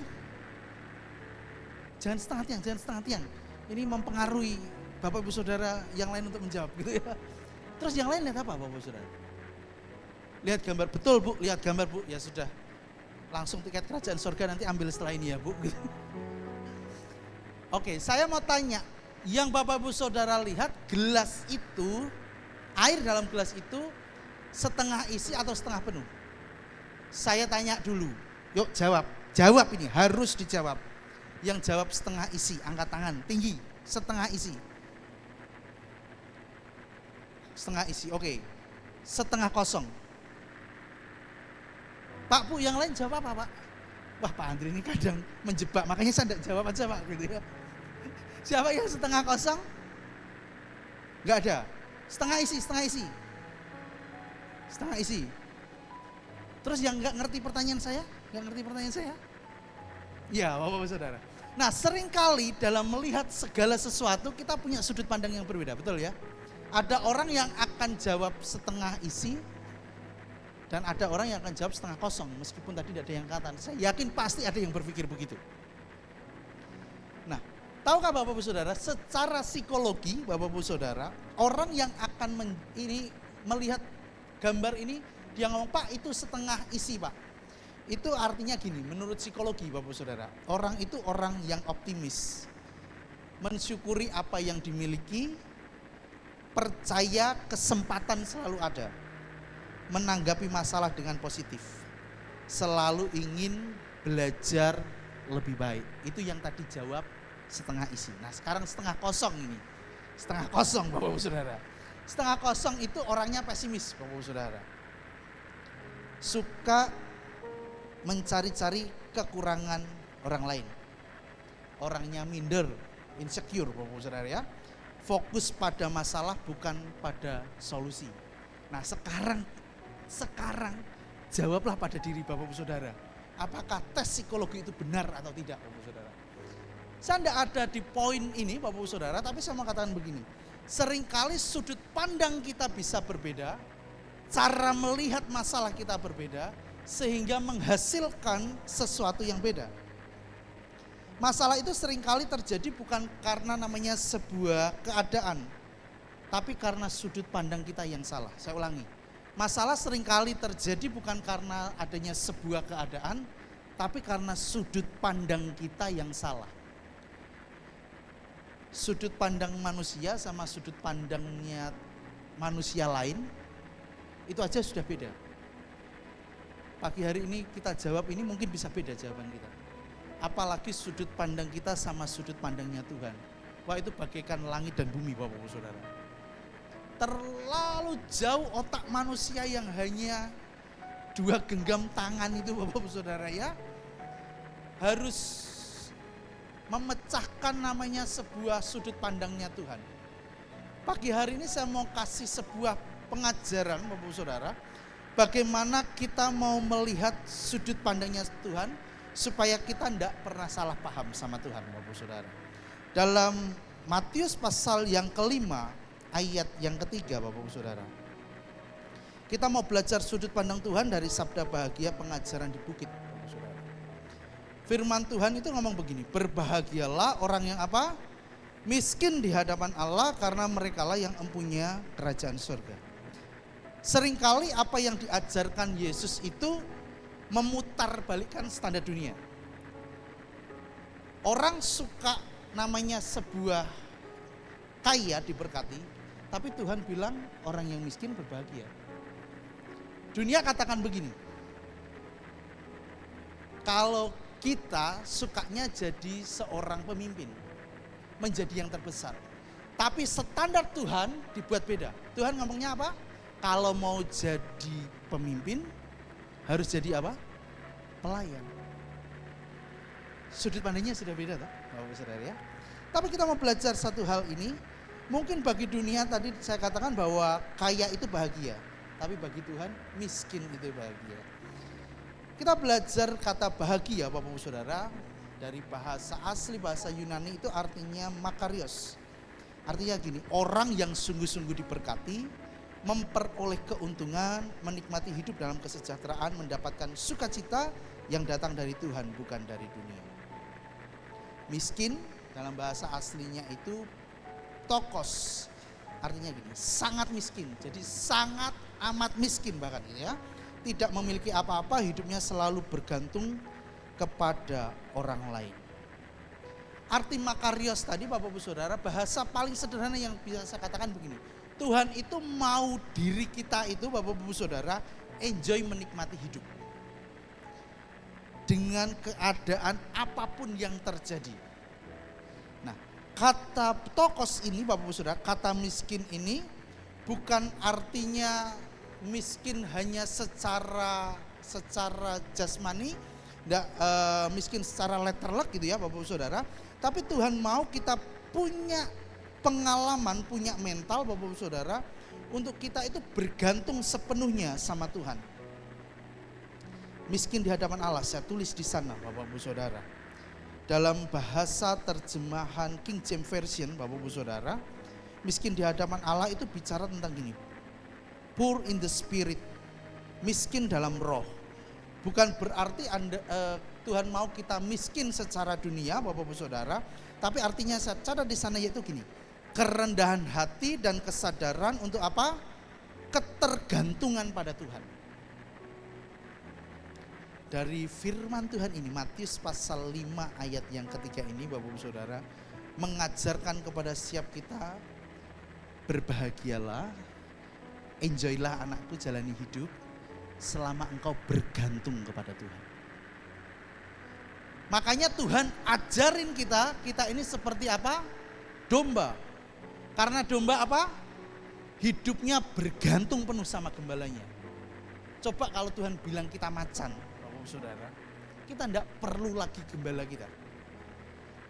G: Jangan setengah tiang, jangan setengah tiang. Ini mempengaruhi Bapak Ibu Saudara yang lain untuk menjawab gitu ya. Terus yang lain lihat apa Bapak Ibu Saudara? Lihat gambar, betul Bu, lihat gambar Bu, ya sudah. Langsung tiket kerajaan surga nanti ambil setelah ini ya Bu. Oke, saya mau tanya, yang Bapak Ibu Saudara lihat gelas itu, air dalam gelas itu setengah isi atau setengah penuh? Saya tanya dulu, yuk jawab, jawab ini harus dijawab. Yang jawab setengah isi, angkat tangan, tinggi, setengah isi. Setengah isi, oke. Setengah kosong. Pak Bu, yang lain jawab apa Pak? Wah Pak Andri ini kadang menjebak, makanya saya tidak jawab aja Pak. Gitu ya. Siapa yang setengah kosong? Enggak ada. Setengah isi, setengah isi. Setengah isi. Terus yang enggak ngerti pertanyaan saya? Enggak ngerti pertanyaan saya? Ya Bapak-Bapak Saudara. Nah seringkali dalam melihat segala sesuatu kita punya sudut pandang yang berbeda, betul ya? Ada orang yang akan jawab setengah isi dan ada orang yang akan jawab setengah kosong meskipun tadi tidak ada yang katakan. Saya yakin pasti ada yang berpikir begitu. Nah, tahukah Bapak-Bapak Saudara, secara psikologi Bapak-Bapak Saudara, orang yang akan melihat gambar ini dia ngomong, Pak itu setengah isi Pak. Itu artinya gini, menurut psikologi Bapak Saudara, orang itu orang yang optimis, mensyukuri apa yang dimiliki, percaya kesempatan selalu ada, menanggapi masalah dengan positif, selalu ingin belajar lebih baik. Itu yang tadi jawab setengah isi. Nah sekarang setengah kosong ini, setengah kosong Bapak Saudara. Setengah kosong itu orangnya pesimis Bapak Saudara, suka mencari-cari kekurangan orang lain. Orangnya minder, insecure Bapak Saudara ya. Fokus pada masalah bukan pada solusi. Nah sekarang jawablah pada diri Bapak Saudara. Apakah tes psikologi itu benar atau tidak Bapak Saudara? Saya tidak ada di poin ini Bapak Saudara, tapi saya mau katakan begini. Seringkali sudut pandang kita bisa berbeda, cara melihat masalah kita berbeda, sehingga menghasilkan sesuatu yang beda. Masalah itu seringkali terjadi bukan karena namanya sebuah keadaan, tapi karena sudut pandang kita yang salah. Saya ulangi, masalah seringkali terjadi bukan karena adanya sebuah keadaan, tapi karena sudut pandang kita yang salah. Sudut pandang manusia sama sudut pandangnya manusia lain, itu aja sudah beda. Pagi hari ini kita jawab ini mungkin bisa beda jawaban kita. Apalagi sudut pandang kita sama sudut pandangnya Tuhan. Wah itu bagaikan langit dan bumi Bapak-Bapak Saudara. Terlalu jauh otak manusia yang hanya 2 genggam tangan itu Bapak-Bapak Saudara ya. Harus memecahkan namanya sebuah sudut pandangnya Tuhan. Pagi hari ini saya mau kasih sebuah pengajaran Bapak-Bapak Saudara. Bagaimana kita mau melihat sudut pandangnya Tuhan supaya kita tidak pernah salah paham sama Tuhan Bapak Saudara. Dalam Matius pasal yang kelima ayat yang ketiga Bapak Saudara. Kita mau belajar sudut pandang Tuhan dari Sabda Bahagia Pengajaran di Bukit Bapak Saudara. Firman Tuhan itu ngomong begini, berbahagialah orang yang apa? Miskin di hadapan Allah karena merekalah yang empunya kerajaan surga. Seringkali apa yang diajarkan Yesus itu memutarbalikkan standar dunia. Orang suka namanya sebuah kaya diberkati, tapi Tuhan bilang orang yang miskin berbahagia. Dunia katakan begini, kalau kita sukanya jadi seorang pemimpin, menjadi yang terbesar. Tapi standar Tuhan dibuat beda. Tuhan ngomongnya apa? Kalau mau jadi pemimpin harus jadi apa? Pelayan. Sudut pandangnya sudah beda toh, Bapak Saudara ya. Tapi kita mau belajar satu hal ini. Mungkin bagi dunia tadi saya katakan bahwa kaya itu bahagia, tapi bagi Tuhan miskin itu bahagia. Kita belajar kata bahagia Bapak Saudara dari bahasa asli bahasa Yunani itu artinya makarios. Artinya gini, orang yang sungguh-sungguh diberkati, memperoleh keuntungan, menikmati hidup dalam kesejahteraan, mendapatkan sukacita yang datang dari Tuhan bukan dari dunia. Miskin dalam bahasa aslinya itu tokos. Artinya gini, sangat miskin. Jadi sangat amat miskin bahkan gitu ya. Tidak memiliki apa-apa, hidupnya selalu bergantung kepada orang lain. Arti makarios tadi Bapak Ibu Saudara, bahasa paling sederhana yang bisa saya katakan begini. Tuhan itu mau diri kita itu Bapak Ibu Saudara enjoy menikmati hidup. Dengan keadaan apapun yang terjadi. Nah, kata tokos ini Bapak Ibu Saudara, kata miskin ini bukan artinya miskin hanya secara jasmani, miskin secara letterlek gitu ya Bapak Ibu Saudara. Tapi Tuhan mau kita punya pengalaman, punya mental Bapak Ibu Saudara, untuk kita itu bergantung sepenuhnya sama Tuhan. Miskin di hadapan Allah, saya tulis di sana Bapak Ibu Saudara. Dalam bahasa terjemahan King James Version Bapak Ibu Saudara, miskin di hadapan Allah itu bicara tentang gini. Poor in the spirit, miskin dalam roh. Bukan berarti Tuhan mau kita miskin secara dunia Bapak Ibu Saudara, tapi artinya saya catat di sana yaitu gini. Kerendahan hati dan kesadaran untuk apa? Ketergantungan pada Tuhan. Dari firman Tuhan ini, Matius pasal 5 ayat yang ketiga ini Bapak Ibu Saudara, mengajarkan kepada setiap kita, berbahagialah, enjoylah anakku jalani hidup selama engkau bergantung kepada Tuhan. Makanya Tuhan ajarin kita ini seperti apa? Domba. Karena domba apa? Hidupnya bergantung penuh sama gembalanya. Coba kalau Tuhan bilang kita macan, Bapak Saudara, kita tidak perlu lagi gembala kita.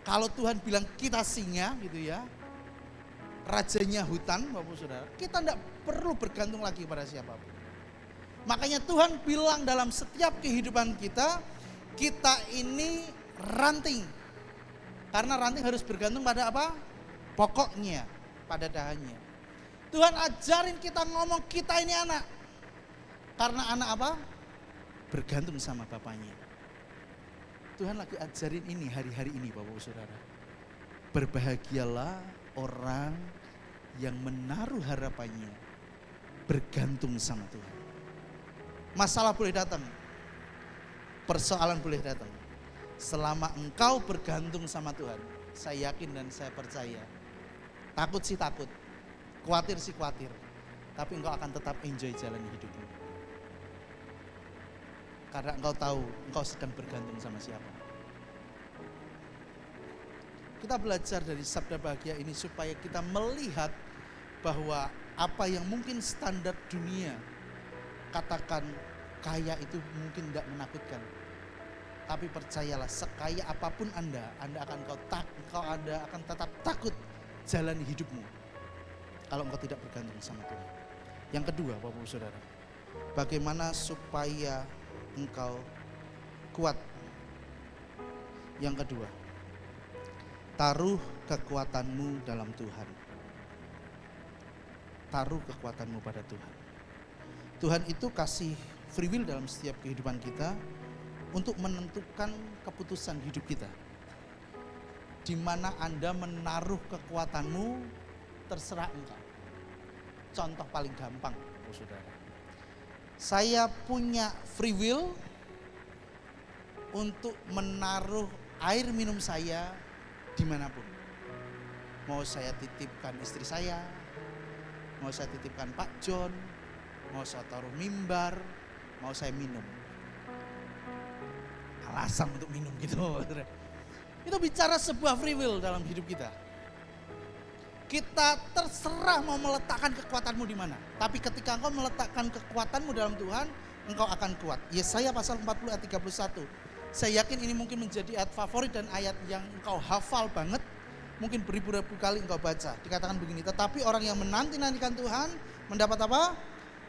G: Kalau Tuhan bilang kita singa gitu ya, rajanya hutan Bapak Saudara, kita tidak perlu bergantung lagi pada siapapun. Makanya Tuhan bilang dalam setiap kehidupan kita ini ranting. Karena ranting harus bergantung pada apa? Pokoknya, pada dahannya. Tuhan ajarin kita ngomong kita ini anak. Karena anak apa? Bergantung sama bapaknya. Tuhan lagi ajarin ini hari-hari ini Bapak Saudara. Berbahagialah orang yang menaruh harapannya bergantung sama Tuhan. Masalah boleh datang, persoalan boleh datang. Selama engkau bergantung sama Tuhan, saya yakin dan saya percaya, takut sih takut, khawatir sih khawatir, tapi engkau akan tetap enjoy jalan hidupmu. Karena engkau tahu engkau sedang bergantung sama siapa. Kita belajar dari sabda bahagia ini supaya kita melihat bahwa apa yang mungkin standar dunia katakan kaya itu mungkin tidak menakutkan. Tapi percayalah, sekaya apapun Anda akan akan tetap takut jalani hidupmu kalau engkau tidak bergantung sama Tuhan. Yang kedua, Bapak Saudara, bagaimana supaya engkau kuat? Yang kedua, taruh kekuatanmu dalam Tuhan. Taruh kekuatanmu pada Tuhan. Tuhan itu kasih free will dalam setiap kehidupan kita untuk menentukan keputusan hidup kita. Di mana Anda menaruh kekuatanmu terserah engkau. Contoh paling gampang, Saudara. Saya punya free will untuk menaruh air minum saya dimanapun. Mau saya titipkan istri saya, mau saya titipkan Pak John, mau saya taruh mimbar, mau saya minum. Alasan untuk minum gitu. Itu bicara sebuah free will dalam hidup kita. Kita terserah mau meletakkan kekuatanmu di mana. Tapi ketika engkau meletakkan kekuatanmu dalam Tuhan, engkau akan kuat. Yesaya pasal 40 ayat 31. Saya yakin ini mungkin menjadi ayat favorit dan ayat yang engkau hafal banget. Mungkin beribu-ribu kali engkau baca. Dikatakan begini, tetapi orang yang menanti-nantikan Tuhan mendapat apa?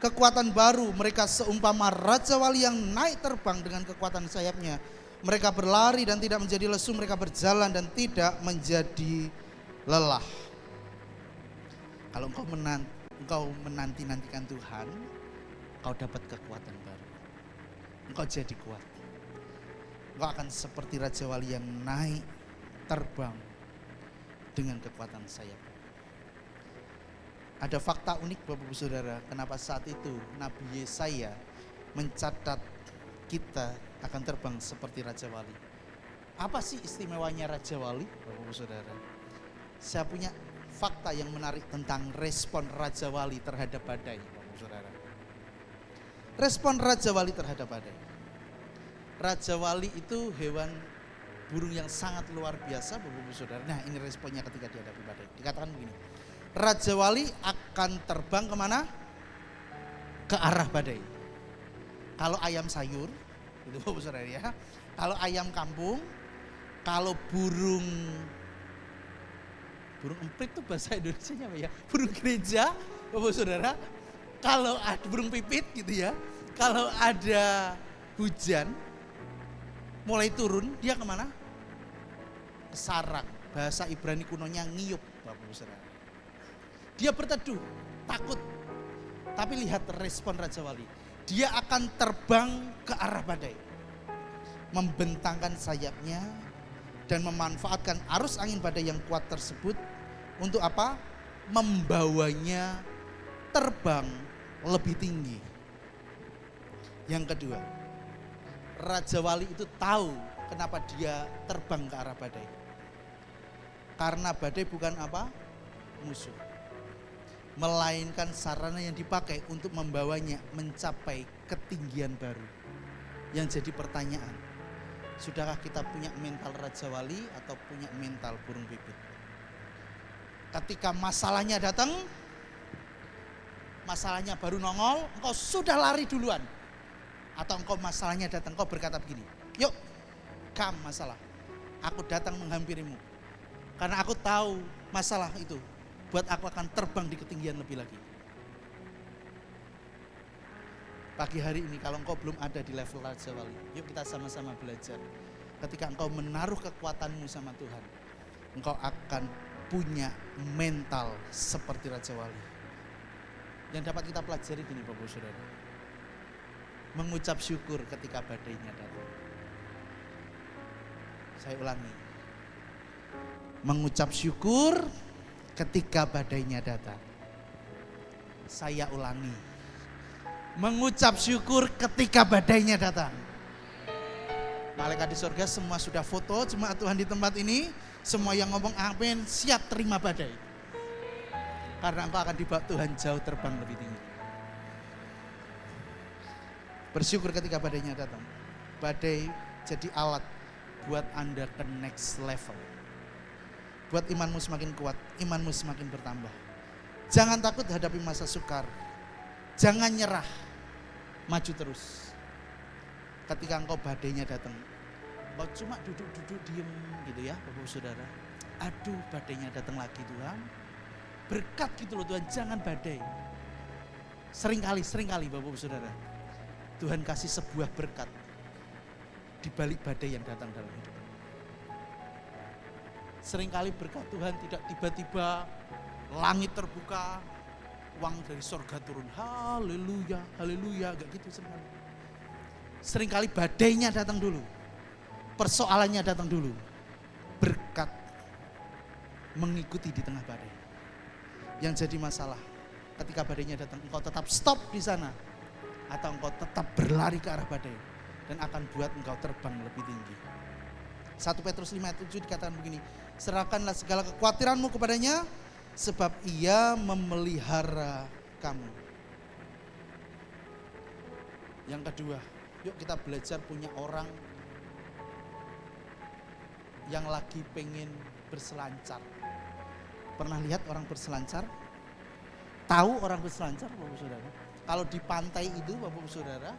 G: Kekuatan baru. Mereka seumpama Raja Wali yang naik terbang dengan kekuatan sayapnya. Mereka berlari dan tidak menjadi lesu. Mereka berjalan dan tidak menjadi lelah. Kalau engkau menanti-nantikan Tuhan, engkau dapat kekuatan baru. Engkau jadi kuat. Engkau akan seperti Raja Wali yang naik terbang dengan kekuatan sayap. Ada fakta unik Bapak Ibu Saudara, kenapa saat itu Nabi Yesaya mencatat kita akan terbang seperti Raja Wali. Apa sih istimewanya Raja Wali Bapak Ibu Saudara? Saya punya fakta yang menarik tentang respon Raja Wali terhadap badai Bapak Ibu Saudara. Respon Raja Wali terhadap badai. Raja Wali itu hewan burung yang sangat luar biasa Bapak Ibu Saudara. Nah ini responnya ketika dihadapi badai. Dikatakan begini, Raja Wali akan terbang kemana? Ke arah badai. Kalau ayam sayur, itu Bapak Ibu Saudara ya. Kalau ayam kampung, kalau burung emprit itu bahasa Indonesianya apa ya? Burung gereja, Bapak Ibu Saudara. Kalau ada burung pipit gitu ya. Kalau ada hujan, mulai turun, dia kemana? Ke sarang. Bahasa Ibrani kunonya ngiyup Bapak Ibu Saudara. Dia berteduh, takut. Tapi lihat respon Raja Wali. Dia akan terbang ke arah badai. Membentangkan sayapnya dan memanfaatkan arus angin badai yang kuat tersebut untuk apa? Membawanya terbang lebih tinggi. Yang kedua, Raja Wali itu tahu kenapa dia terbang ke arah badai. Karena badai bukan apa? Musuh. Melainkan sarana yang dipakai untuk membawanya mencapai ketinggian baru. Yang jadi pertanyaan, sudahkah kita punya mental Raja Wali atau punya mental burung pipit? Ketika masalahnya datang, masalahnya baru nongol, engkau sudah lari duluan. Atau engkau masalahnya datang, engkau berkata begini, yuk kam masalah, aku datang menghampirimu. Karena aku tahu masalah itu buat aku akan terbang di ketinggian lebih lagi. Pagi hari ini kalau engkau belum ada di level Raja Wali, yuk kita sama-sama belajar. Ketika engkau menaruh kekuatanmu sama Tuhan, engkau akan punya mental seperti Raja Wali. Yang dapat kita pelajari gini Bapak Saudara, mengucap syukur ketika badainya datang. Saya ulangi, mengucap syukur ketika badainya datang. Saya ulangi, mengucap syukur ketika badainya datang. Malaikat di surga semua sudah foto, jemaat Tuhan di tempat ini, semua yang ngomong amin, siap terima badai. Karena engkau akan dibawa Tuhan jauh terbang lebih tinggi. Bersyukur ketika badainya datang. Badai jadi alat buat Anda ke next level. Buat imanmu semakin kuat, imanmu semakin bertambah. Jangan takut hadapi masa sukar. Jangan nyerah, maju terus. Ketika engkau badainya datang, engkau cuma duduk-duduk diem gitu ya Bapak Saudara. Aduh badainya datang lagi Tuhan. Berkat gitu loh Tuhan, jangan badai. Seringkali Bapak Saudara, Tuhan kasih sebuah berkat di balik badai yang datang dalam hidup. Seringkali berkat Tuhan tidak tiba-tiba langit terbuka, uang dari sorga turun, haleluya, haleluya, gak gitu seringkali. Seringkali badainya datang dulu, persoalannya datang dulu, berkat mengikuti di tengah badai. Yang jadi masalah, ketika badainya datang, engkau tetap stop di sana, atau engkau tetap berlari ke arah badai, dan akan buat engkau terbang lebih tinggi. 1 Petrus 5:7 dikatakan begini, serahkanlah segala kekhawatiranmu kepadanya, sebab ia memelihara kamu. Yang kedua, yuk kita belajar punya orang yang lagi pengen berselancar. Pernah lihat orang berselancar? Tahu orang berselancar Bapak Saudara? Kalau di pantai itu Bapak Saudara,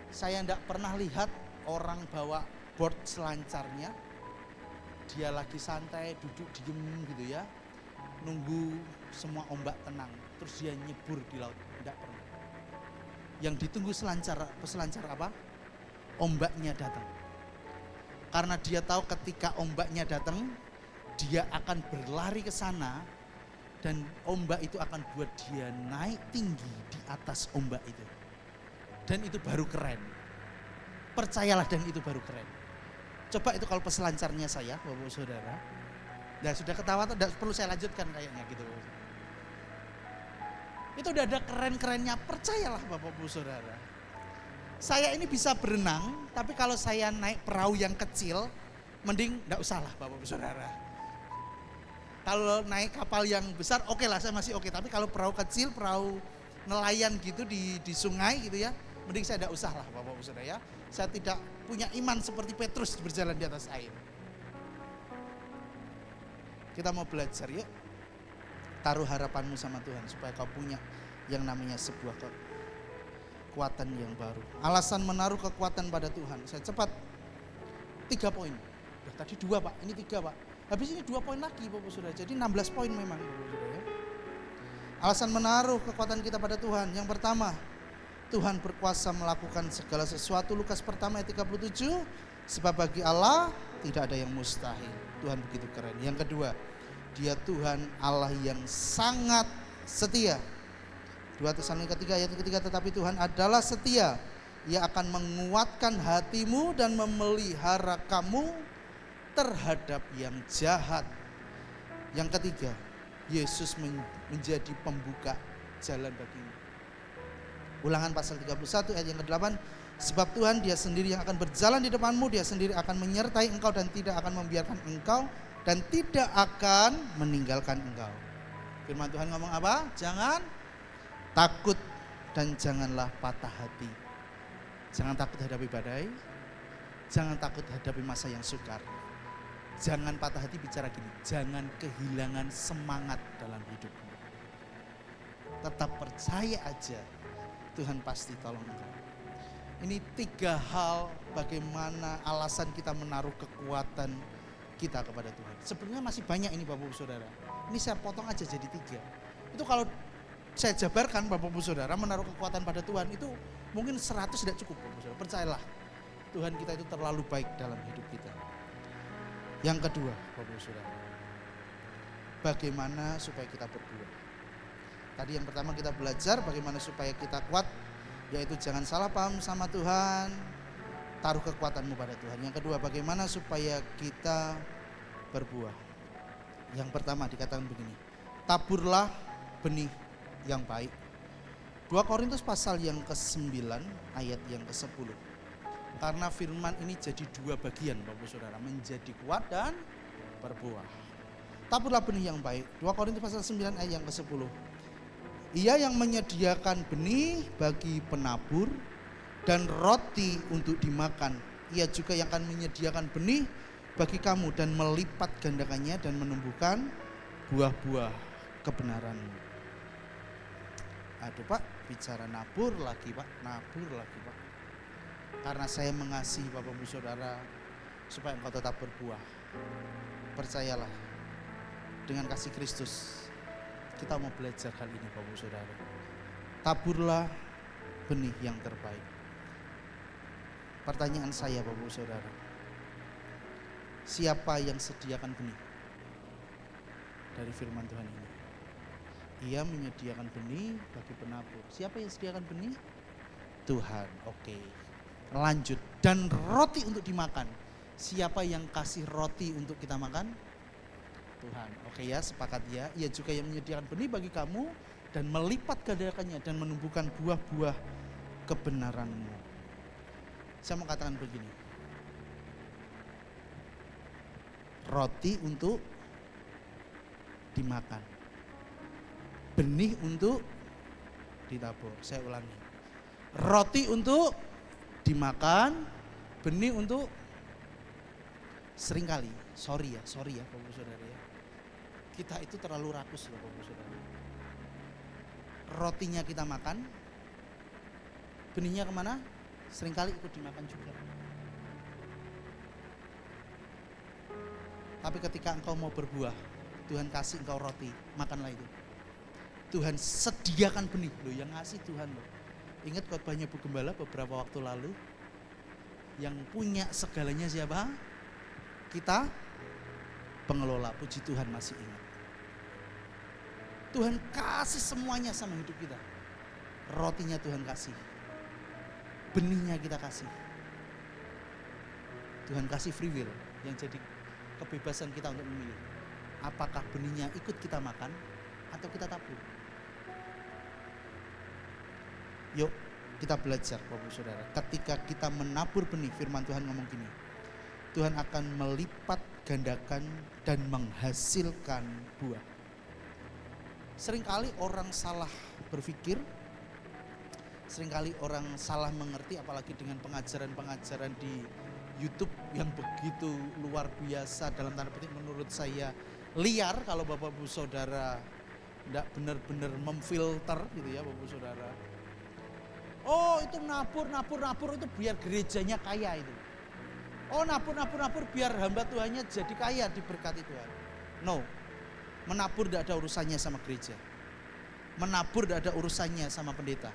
G: saya tidak pernah lihat orang bawa board selancarnya, dia lagi santai, duduk diem gitu ya, nunggu semua ombak tenang, terus dia nyebur di laut, tidak pernah. Yang ditunggu peselancar apa? Ombaknya datang. Karena dia tahu ketika ombaknya datang, dia akan berlari ke sana, dan ombak itu akan buat dia naik tinggi di atas ombak itu. Dan itu baru keren. Percayalah, dan itu baru keren. Coba itu kalau peselancarnya saya, Bapak Saudara. Nah, sudah ketawa, tidak perlu saya lanjutkan kayaknya gitu. Itu udah ada keren-kerennya, percayalah Bapak Ibu Saudara. Saya ini bisa berenang, tapi kalau saya naik perahu yang kecil, mending enggak usah lah Bapak Ibu Saudara. Kalau naik kapal yang besar, oke lah saya masih oke. Tapi kalau perahu kecil, perahu nelayan gitu di sungai gitu ya, mending saya enggak usah lah Bapak Ibu Saudara ya. Saya tidak punya iman seperti Petrus berjalan di atas air. Kita mau belajar yuk. Taruh harapanmu sama Tuhan supaya kau punya yang namanya sebuah kekuatan yang baru. Alasan menaruh kekuatan pada Tuhan. Saya cepat. 3 poin. Tadi 2 Pak, ini 3 Pak. Habis ini 2 poin lagi Bapak Saudara. Jadi 16 poin memang Bapak Saudara ya. Alasan menaruh kekuatan kita pada Tuhan. Yang pertama, Tuhan berkuasa melakukan segala sesuatu. Lukas pertama ayat 37. Sebab bagi Allah tidak ada yang mustahil. Tuhan begitu keren. Yang kedua, Dia Tuhan Allah yang sangat setia. 2 Tesalonika 3 ayat ketiga, tetapi Tuhan adalah setia. Ia akan menguatkan hatimu dan memelihara kamu terhadap yang jahat. Yang ketiga, Yesus menjadi pembuka jalan bagimu. Ulangan pasal 31 ayat yang ke-8. Sebab Tuhan Dia sendiri yang akan berjalan di depanmu, Dia sendiri akan menyertai engkau dan tidak akan membiarkan engkau dan tidak akan meninggalkan engkau. Firman Tuhan ngomong apa? Jangan takut dan janganlah patah hati. Jangan takut hadapi badai, jangan takut hadapi masa yang sukar. Jangan patah hati, bicara gini, jangan kehilangan semangat dalam hidupmu. Tetap percaya aja, Tuhan pasti tolong engkau. Ini 3 hal bagaimana alasan kita menaruh kekuatan kita kepada Tuhan. Sebenarnya masih banyak ini Bapak Ibu Saudara. Ini saya potong aja jadi 3. Itu kalau saya jabarkan Bapak Ibu Saudara, menaruh kekuatan pada Tuhan itu mungkin 100 tidak cukup Bapak Ibu Saudara. Percayalah, Tuhan kita itu terlalu baik dalam hidup kita. Yang kedua Bapak Ibu Saudara, bagaimana supaya kita berbuah. Tadi yang pertama kita belajar bagaimana supaya kita kuat, yaitu jangan salah paham sama Tuhan, taruh kekuatanmu pada Tuhan. Yang kedua, bagaimana supaya kita berbuah. Yang pertama dikatakan begini, taburlah benih yang baik. 2 Korintus pasal yang ke-9 ayat yang ke-10. Karena firman ini jadi 2 bagian Bapak Saudara, menjadi kuat dan berbuah. Taburlah benih yang baik. 2 Korintus pasal 9 ayat yang ke-10. Ia yang menyediakan benih bagi penabur dan roti untuk dimakan. Ia juga yang akan menyediakan benih bagi kamu dan melipat gandakannya dan menumbuhkan buah-buah kebenaranmu. Aduh Pak, bicara nabur lagi Pak, nabur lagi Pak. Karena saya mengasihi Bapak Ibu Saudara supaya engkau tetap berbuah. Percayalah, dengan kasih Kristus kita mau belajar hal ini Bapak Ibu Saudara. Taburlah benih yang terbaik. Pertanyaan saya Bapak Ibu Saudara, siapa yang sediakan benih dari firman Tuhan ini? Ia menyediakan benih bagi penabur. Siapa yang sediakan benih? Tuhan. Oke. Lanjut. Dan roti untuk dimakan. Siapa yang kasih roti untuk kita makan? Tuhan. Oke ya, sepakat ya. Ia juga yang menyediakan benih bagi kamu dan melipat gandakannya dan menumbuhkan buah-buah kebenaranmu. Saya mau katakan begini. Roti untuk dimakan. Benih untuk ditabur. Saya ulangi. Roti untuk dimakan, benih untuk seringkali. Sorry ya Bapak Saudara ya. Kita itu terlalu rakus loh Bapak Saudara. Rotinya kita makan, benihnya kemana? Seringkali ikut dimakan juga. Tapi ketika engkau mau berbuah, Tuhan kasih engkau roti, makanlah itu. Tuhan sediakan benih loh, yang ngasih Tuhan loh. Ingat khotbahnya Bu Gembala beberapa waktu lalu, yang punya segalanya siapa? Kita pengelola. Puji Tuhan masih ingat. Tuhan kasih semuanya sama hidup kita. Rotinya Tuhan kasih, benihnya kita kasih. Tuhan kasih free will yang jadi kebebasan kita untuk memilih. Apakah benihnya ikut kita makan atau kita tabur? Yuk kita belajar Bapak Saudara. Ketika kita menabur benih, firman Tuhan ngomong gini, Tuhan akan melipat gandakan dan menghasilkan buah. Seringkali orang salah berpikir, seringkali orang salah mengerti, apalagi dengan pengajaran-pengajaran di YouTube yang begitu luar biasa, dalam tanda petik menurut saya liar kalau Bapak Ibu Saudara tidak benar-benar memfilter gitu ya Bapak Ibu Saudara. Oh itu nabur itu biar gerejanya kaya itu. Oh nabur biar hamba Tuhannya jadi kaya diberkati Tuhan. No, menabur tidak ada urusannya sama gereja. Menabur tidak ada urusannya sama pendeta.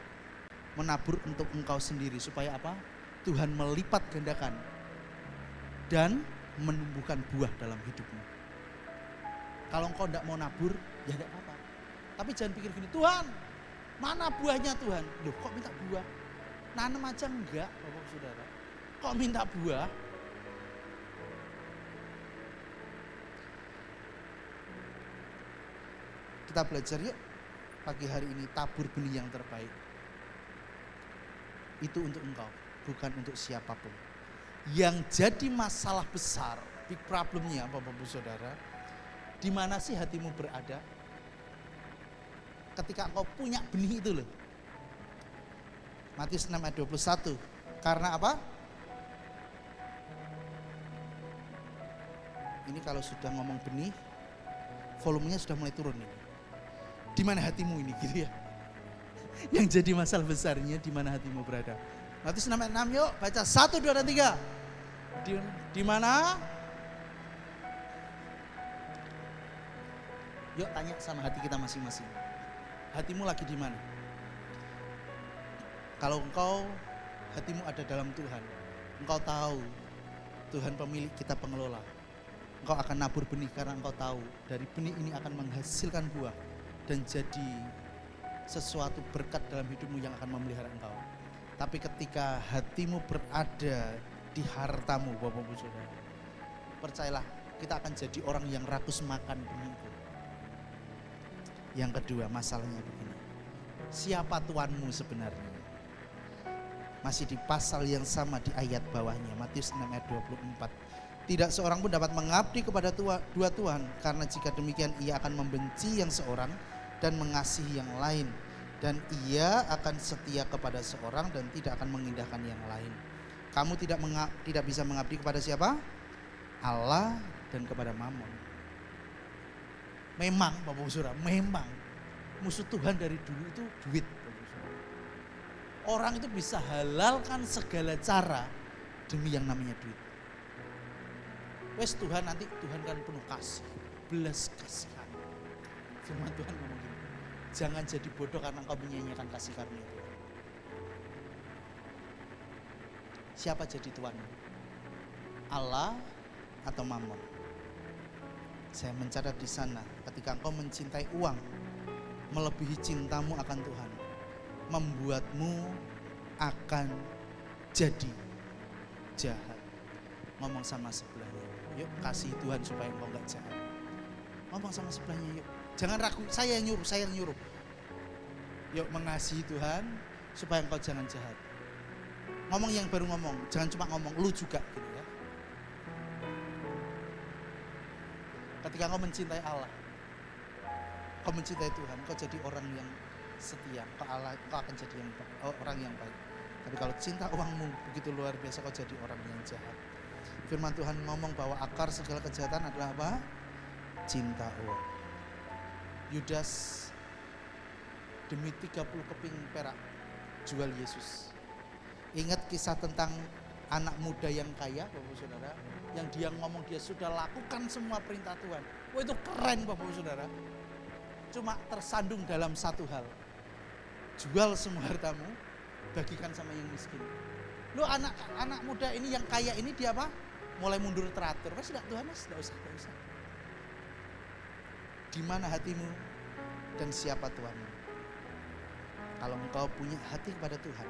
G: Menabur untuk engkau sendiri supaya apa? Tuhan melipat gandakan dan menumbuhkan buah dalam hidupmu. Kalau engkau tidak mau nabur, ya tidak apa-apa. Tapi jangan pikir gini, Tuhan mana buahnya Tuhan? Loh kok minta buah? Nanam aja enggak Bapak Saudara. Kok minta buah? Kita belajar yuk pagi hari ini, tabur benih yang terbaik. Itu untuk engkau, bukan untuk siapapun. Yang jadi masalah besar, big problemnya Bapak Ibu Saudara, di mana sih hatimu berada? Ketika engkau punya benih itu loh. Matius 6 ayat 21. Karena apa? Ini kalau sudah ngomong benih, volumenya sudah mulai turun ini. Di mana hatimu ini gitu ya? Yang jadi masalah besarnya di mana hatimu berada. Matius 6 ayat 6 yuk baca 1, 2, dan 3. Di mana? Yuk tanya sama hati kita masing-masing. Hatimu lagi di mana? Kalau engkau hatimu ada dalam Tuhan, engkau tahu Tuhan pemilik kita, pengelola. Engkau akan nabur benih karena engkau tahu dari benih ini akan menghasilkan buah dan jadi sesuatu berkat dalam hidupmu yang akan memelihara engkau. Tapi ketika hatimu berada di hartamu Bapak Ibu Saudara, percayalah kita akan jadi orang yang rakus makan benih itu. Yang kedua masalahnya begini, siapa tuanmu sebenarnya? Masih di pasal yang sama di ayat bawahnya, Matius 6 ayat 24. Tidak seorang pun dapat mengabdi kepada dua tuan, karena jika demikian ia akan membenci yang seorang dan mengasihi yang lain, dan ia akan setia kepada seorang dan tidak akan mengindahkan yang lain. Kamu tidak bisa mengabdi kepada siapa? Allah dan kepada Mammon. Memang Bapak Saudara, memang musuh Tuhan dari dulu itu duit Bapak Saudara. Orang itu bisa halalkan segala cara demi yang namanya duit. Wes Tuhan nanti Tuhan kan penuh kasih, belas kasihan. Firman Tuhan ngomong gini, jangan jadi bodoh karena engkau menyanyiakan kasih karunia Tuhan. Siapa jadi tuanmu? Allah atau Mammon? Saya mencatat di sana, ketika engkau mencintai uang melebihi cintamu akan Tuhan, membuatmu akan jadi jahat. Ngomong sama sebelahnya, yuk kasih Tuhan supaya engkau gak jahat. Ngomong sama sebelahnya yuk, jangan ragu, saya yang nyuruh. Yuk mengasihi Tuhan supaya engkau jangan jahat. Ngomong yang baru ngomong, jangan cuma ngomong, lu juga gitu ya. Ketika kau mencintai Allah, kau mencintai Tuhan, kau jadi orang yang setia, kau akan jadi orang yang baik. Tapi kalau cinta uangmu begitu luar biasa, kau jadi orang yang jahat. Firman Tuhan ngomong bahwa akar segala kejahatan adalah apa? Cinta uang. Yudas demi 30 keping perak jual Yesus. Ingat kisah tentang anak muda yang kaya Bapak Saudara, yang dia ngomong dia sudah lakukan semua perintah Tuhan. Wah itu keren Bapak Saudara. Cuma tersandung dalam satu hal, jual semua hartamu, bagikan sama yang miskin. Lo anak muda ini yang kaya ini dia apa? Mulai mundur teratur. Kan sudah Tuhan, tidak usah. Di mana hatimu dan siapa Tuhanmu? Kalau engkau punya hati kepada Tuhan,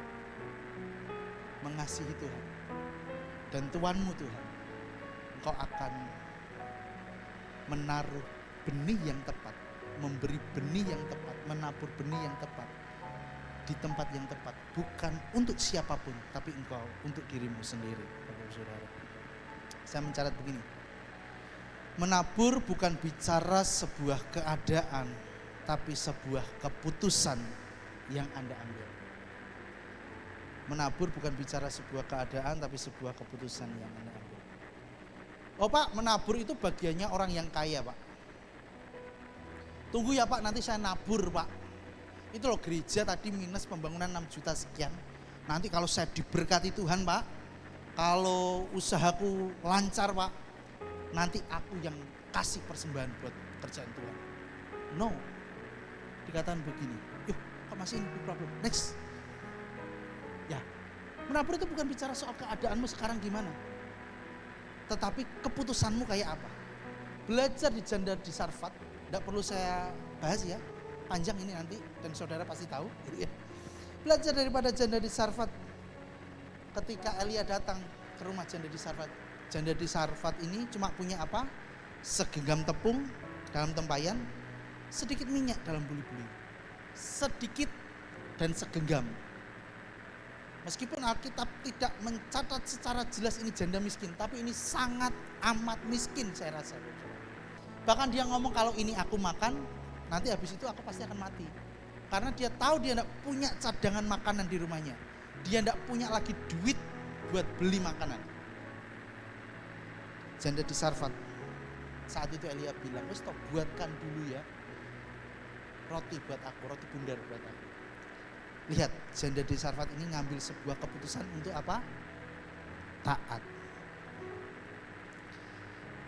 G: mengasihi Tuhan, dan Tuhanmu Tuhan, engkau akan menaruh benih yang tepat, memberi benih yang tepat, menabur benih yang tepat di tempat yang tepat, bukan untuk siapapun, tapi engkau untuk dirimu sendiri. Bapak Saudara, saya mencatat begini, menabur bukan bicara sebuah keadaan, tapi sebuah keputusan yang Anda ambil. Menabur bukan bicara sebuah keadaan, tapi sebuah keputusan yang Anda ambil. Oh Pak, menabur itu bagiannya orang yang kaya Pak. Tunggu ya Pak, nanti saya nabur Pak. Itu loh gereja tadi minus pembangunan 6 juta sekian. Nanti kalau saya diberkati Tuhan Pak, kalau usahaku lancar Pak, nanti aku yang kasih persembahan buat kerjaan Tuhan. No, dikatakan begini, yuk kok masih ini problem, next. Ya, menabur itu bukan bicara soal keadaanmu sekarang gimana, tetapi keputusanmu kayak apa. Belajar di janda di Sarfat, tidak perlu saya bahas ya, panjang ini nanti dan saudara pasti tahu. Belajar daripada janda di Sarfat. Ketika Elia datang ke rumah janda di Sarfat, janda di Sarfat ini cuma punya apa? Segenggam tepung dalam tempayan, sedikit minyak dalam buli-buli, sedikit dan segenggam. Meskipun Alkitab tidak mencatat secara jelas ini janda miskin, tapi ini sangat amat miskin saya rasa. Bahkan dia ngomong kalau ini aku makan, nanti habis itu aku pasti akan mati. Karena dia tahu dia tidak punya cadangan makanan di rumahnya. Dia tidak punya lagi duit buat beli makanan. Janda di Sarfat, saat itu Elia bilang, wes toh buatkan dulu ya roti buat aku, roti bundar buat aku. Lihat, janda di Sarfat ini ngambil sebuah keputusan untuk apa? Taat.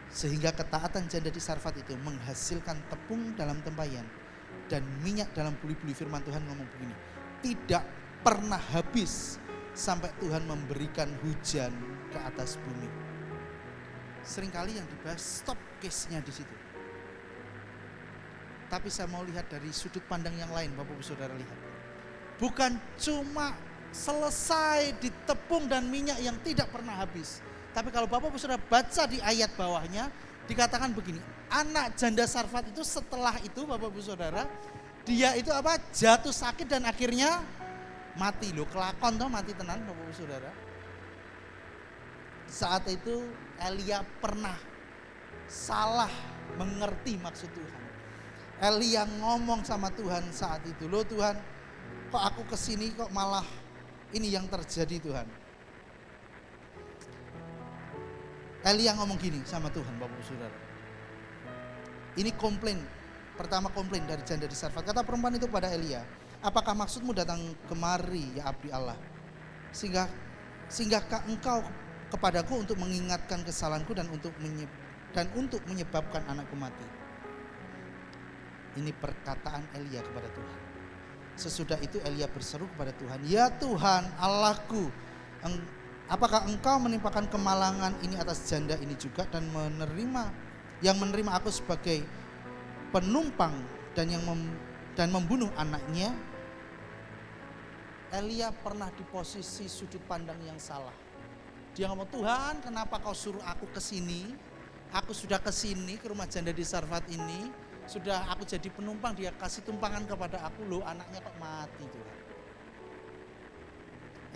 G: Sehingga ketaatan janda di Sarfat itu menghasilkan tepung dalam tempayan dan minyak dalam buli-buli. Firman Tuhan ngomong begini, tidak pernah habis sampai Tuhan memberikan hujan ke atas bumi. Seringkali yang dibahas stop case-nya di situ. Tapi saya mau lihat dari sudut pandang yang lain, Bapak Ibu Saudara lihat. Bukan cuma selesai di tepung dan minyak yang tidak pernah habis. Tapi kalau Bapak Ibu Saudara baca di ayat bawahnya, dikatakan begini, anak janda Sarfat itu setelah itu Bapak Ibu Saudara, dia itu apa? Jatuh sakit dan akhirnya mati. Loh, kelakon toh, mati tenan Bapak Ibu Saudara. Saat itu Elia pernah salah mengerti maksud Tuhan. Elia ngomong sama Tuhan saat itu, loh Tuhan, kok aku kesini kok malah ini yang terjadi Tuhan. Elia ngomong gini sama Tuhan, Bapak Saudara. Ini komplain, pertama komplain dari janda di Sarfat. Kata perempuan itu pada Elia, apakah maksudmu datang kemari ya abdi Allah, sehingga engkau kepadaku untuk mengingatkan kesalahanku dan untuk menyebabkan anakku mati. Ini perkataan Elia kepada Tuhan. Sesudah itu Elia berseru kepada Tuhan, ya Tuhan Allahku, apakah engkau menimpakan kemalangan ini atas janda ini juga dan menerima aku sebagai penumpang dan membunuh anaknya? Elia pernah di posisi sudut pandang yang salah. Dia ngomong, Tuhan kenapa kau suruh aku kesini? Aku sudah kesini ke rumah janda di Sarfat ini, sudah aku jadi penumpang, dia kasih tumpangan kepada aku, loh anaknya kok mati Tuhan.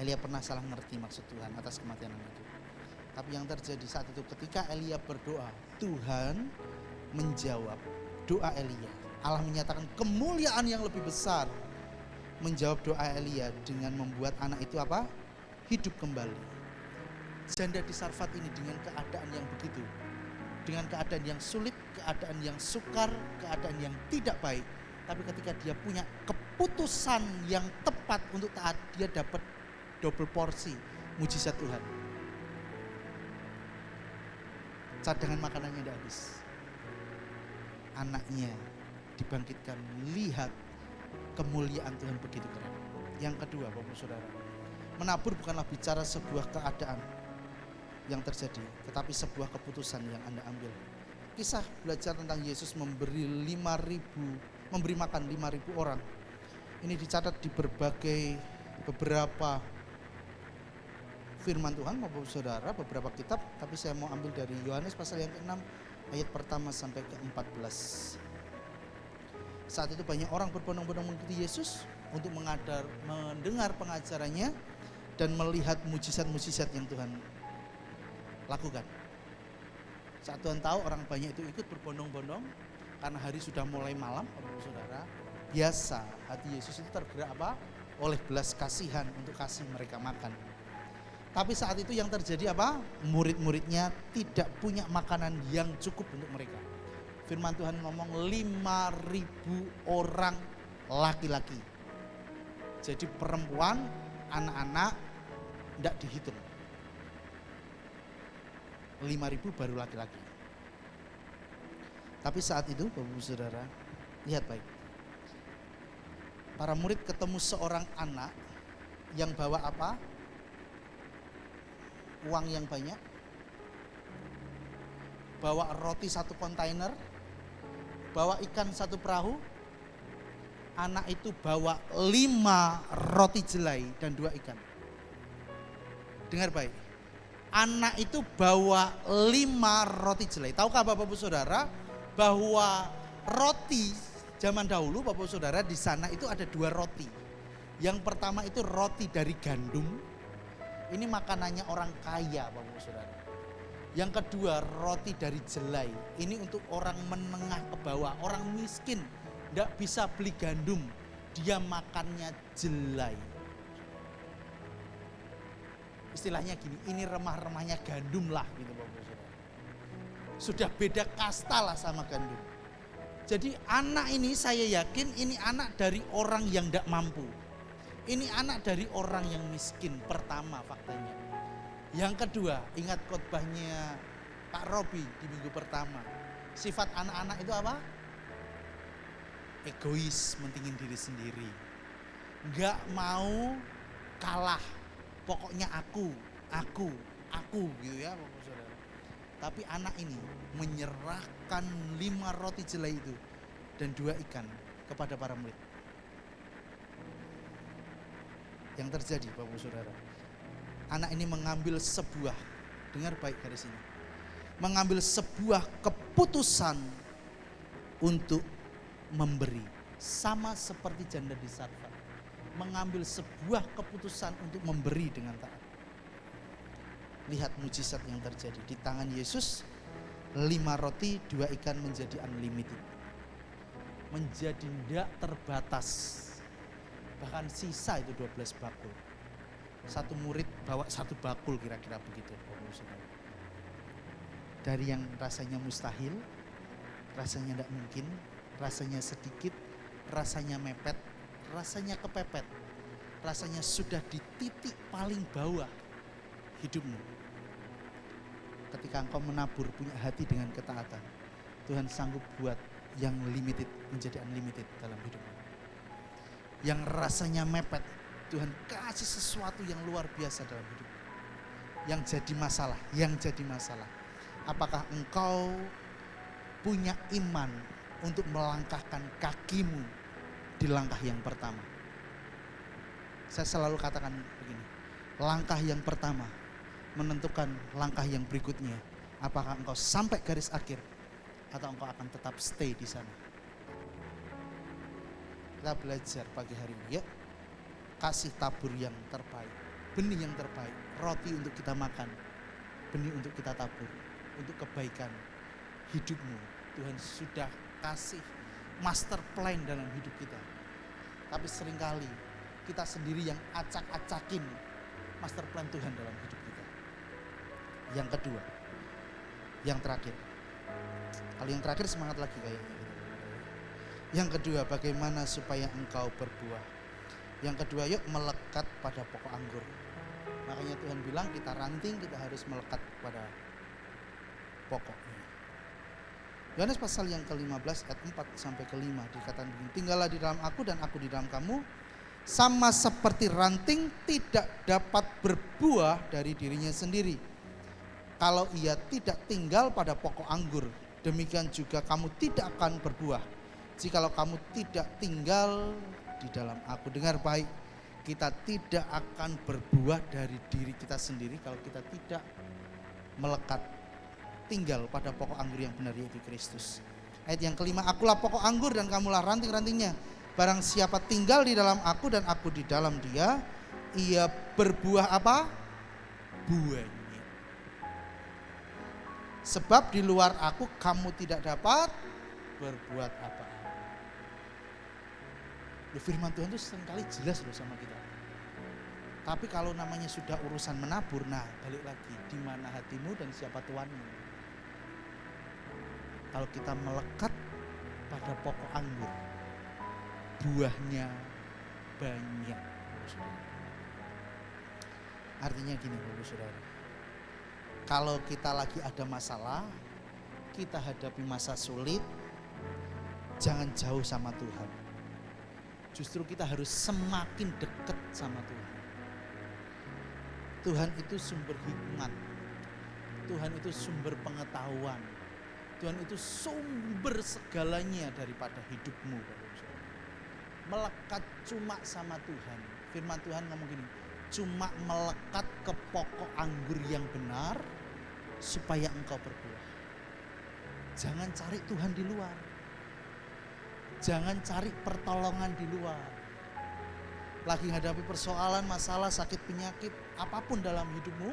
G: Elia pernah salah ngerti maksud Tuhan atas kematian anak itu. Tapi yang terjadi saat itu ketika Elia berdoa, Tuhan menjawab doa Elia. Allah menyatakan kemuliaan yang lebih besar, menjawab doa Elia dengan membuat anak itu apa? Hidup kembali. Janda di Sarfat ini dengan keadaan yang begitu, dengan keadaan yang sulit, keadaan yang sukar, keadaan yang tidak baik, tapi ketika dia punya keputusan yang tepat untuk taat, dia dapat double porsi mujizat Tuhan. Cadangan makanannya tidak habis. Anaknya dibangkitkan, lihat kemuliaan Tuhan begitu keren. Yang kedua, Bapak Saudara, menabur bukanlah bicara sebuah keadaan yang terjadi, tetapi sebuah keputusan yang Anda ambil. Kisah belajar tentang Yesus memberi makan 5.000 orang. Ini dicatat di beberapa firman Tuhan Bapak Saudara beberapa kitab, tapi saya mau ambil dari Yohanes pasal yang ke-6 ayat pertama sampai ke-14. Saat itu banyak orang berbondong-bondong mengikuti Yesus untuk mendengar pengajarannya dan melihat mujizat-mujizat yang Tuhan lakukan. Saat Tuhan tahu orang banyak itu ikut berbondong-bondong karena hari sudah mulai malam, Bapak Saudara, biasa hati Yesus itu tergerak apa? Oleh belas kasihan untuk kasih mereka makan. Tapi saat itu yang terjadi apa? Murid-muridnya tidak punya makanan yang cukup untuk mereka. Firman Tuhan ngomong 5.000 orang laki-laki. Jadi perempuan, anak-anak tidak dihitung. 5.000 baru laki-laki. Tapi saat itu Bapak Saudara, lihat baik. Para murid ketemu seorang anak yang bawa apa? Uang yang banyak. Bawa roti 1 kontainer. Bawa ikan 1 perahu. Anak itu bawa 5 roti jelai dan 2 ikan. Dengar baik. Anak itu bawa 5 roti jelai. Tahukah Bapak Ibu Saudara bahwa roti zaman dahulu Bapak Ibu Saudara di sana itu ada 2 roti. Yang pertama itu roti dari gandum. Ini makanannya orang kaya Bapak Ibu Saudara. Yang kedua roti dari jelai. Ini untuk orang menengah ke bawah, orang miskin, tidak bisa beli gandum, dia makannya jelai. Istilahnya gini, ini remah-remahnya gandum lah gitu Bapak Ibu Saudara. Sudah beda kasta lah sama gandum. Jadi anak ini saya yakin ini anak dari orang yang tidak mampu. Ini anak dari orang yang miskin pertama faktanya. Yang kedua, ingat khotbahnya Pak Robi di minggu pertama. Sifat anak-anak itu apa? Egois, mentingin diri sendiri. Enggak mau kalah. Pokoknya aku gitu ya Bapak Saudara. Tapi anak ini menyerahkan 5 roti jelai itu dan 2 ikan kepada para murid. Yang terjadi Bapak Saudara, anak ini mengambil sebuah, dengar baik garis ini, mengambil sebuah keputusan untuk memberi, sama seperti janda di Sarfat, mengambil sebuah keputusan untuk memberi dengan taat. Lihat mujizat yang terjadi di tangan Yesus. 5 roti 2 ikan menjadi unlimited, menjadi tidak terbatas. Bahkan sisa itu 12 bakul. Satu murid bawa 1 bakul kira-kira begitu. Dari yang rasanya mustahil, rasanya tidak mungkin, rasanya sedikit, rasanya mepet, rasanya kepepet, rasanya sudah di titik paling bawah hidupmu. Ketika engkau menabur punya hati dengan ketaatan, Tuhan sanggup buat yang limited menjadi unlimited dalam hidupmu. Yang rasanya mepet, Tuhan kasih sesuatu yang luar biasa dalam hidup. Yang jadi masalah. Apakah engkau punya iman untuk melangkahkan kakimu di langkah yang pertama? Saya selalu katakan begini, langkah yang pertama menentukan langkah yang berikutnya. Apakah engkau sampai garis akhir atau engkau akan tetap stay di sana? Kita belajar pagi hari ini ya. Kasih tabur yang terbaik, benih yang terbaik, roti untuk kita makan, benih untuk kita tabur, untuk kebaikan hidupmu. Tuhan sudah kasih master plan dalam hidup kita. Tapi seringkali kita sendiri yang acak-acakin master plan Tuhan dalam hidup kita. Yang kedua, yang terakhir. Kalau yang terakhir semangat lagi kayaknya. Yang kedua, bagaimana supaya engkau berbuah? Yang kedua, yuk melekat pada pokok anggur. Makanya Tuhan bilang kita ranting, kita harus melekat pada pokoknya. Yohanes pasal yang ke-15 ayat 4 sampai ke-5 dikatakan begini, tinggallah di dalam aku dan aku di dalam kamu, sama seperti ranting tidak dapat berbuah dari dirinya sendiri kalau ia tidak tinggal pada pokok anggur, demikian juga kamu tidak akan berbuah jikalau kamu tidak tinggal di dalam aku. Dengar baik, Kita tidak akan berbuah dari diri kita sendiri kalau kita tidak melekat tinggal pada pokok anggur yang benar, yaitu Kristus. Ayat yang kelima, akulah pokok anggur dan kamulah ranting-rantingnya. Barang siapa tinggal di dalam aku dan aku di dalam dia, ia berbuah apa? Buahnya. Sebab di luar aku kamu tidak dapat berbuat apa-apa. Firman Tuhan itu seringkali jelas loh sama kita. Tapi kalau namanya sudah urusan menabur, nah balik lagi, di mana hatimu dan siapa tuanmu. Kalau kita melekat pada pokok anggur, buahnya banyak. Artinya gini Bapak Saudara, kalau kita lagi ada masalah, kita hadapi masa sulit, jangan jauh sama Tuhan. Justru kita harus semakin dekat sama Tuhan. Tuhan itu sumber hikmat, Tuhan itu sumber pengetahuan, Tuhan itu sumber segalanya daripada hidupmu. Melekat cuma sama Tuhan. Firman Tuhan ngomong gini, cuma melekat ke pokok anggur yang benar supaya engkau berbuah. Jangan cari Tuhan di luar. Jangan cari pertolongan di luar. Lagi hadapi persoalan, masalah, sakit, penyakit, apapun dalam hidupmu,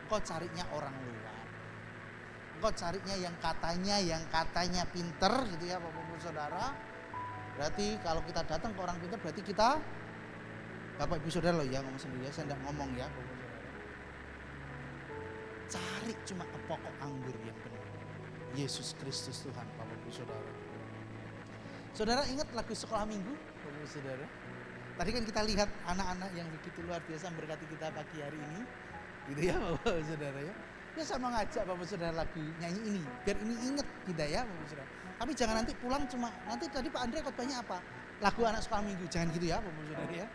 G: engkau carinya orang luar. Engkau carinya yang katanya pinter gitu ya Bapak-Ibu Saudara. Berarti kalau kita datang ke orang pinter, berarti kita, Bapak Ibu Saudara loh ya ngomong sendiri ya, saya tidak ngomong ya Bapak Ibu Saudara. Cari cuma ke pokok anggur yang benar. Yesus Kristus Tuhan Bapak Ibu Saudara. Saudara ingat lagu sekolah minggu Bapak Saudara? Tadi kan kita lihat anak-anak yang begitu luar biasa memberkati kita pagi hari ini. Gitu ya Bapak Saudara ya. Dia sama ngajak Bapak Saudara lagu nyanyi ini. Biar ini ingat kita ya Bapak Saudara. Tapi jangan nanti pulang cuma, nanti tadi Pak Andre khotbahnya apa? Lagu anak sekolah minggu. Jangan gitu ya Bapak Saudara ya.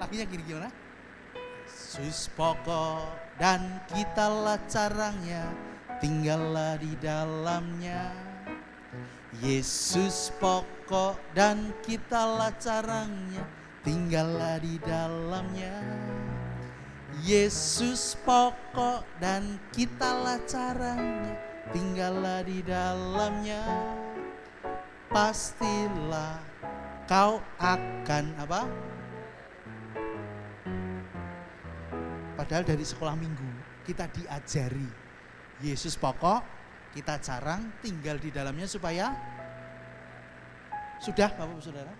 G: Lagunya gini gimana? Yesus pokok dan kitalah carangnya, tinggallah di dalamnya. Yesus pokok dan kitalah carangnya, tinggallah di dalamnya. Yesus pokok dan kitalah carangnya, tinggallah di dalamnya. Pastilah kau akan apa? Padahal dari sekolah minggu kita diajari Yesus pokok, kita carang, tinggal di dalamnya supaya sudah Bapak Saudara.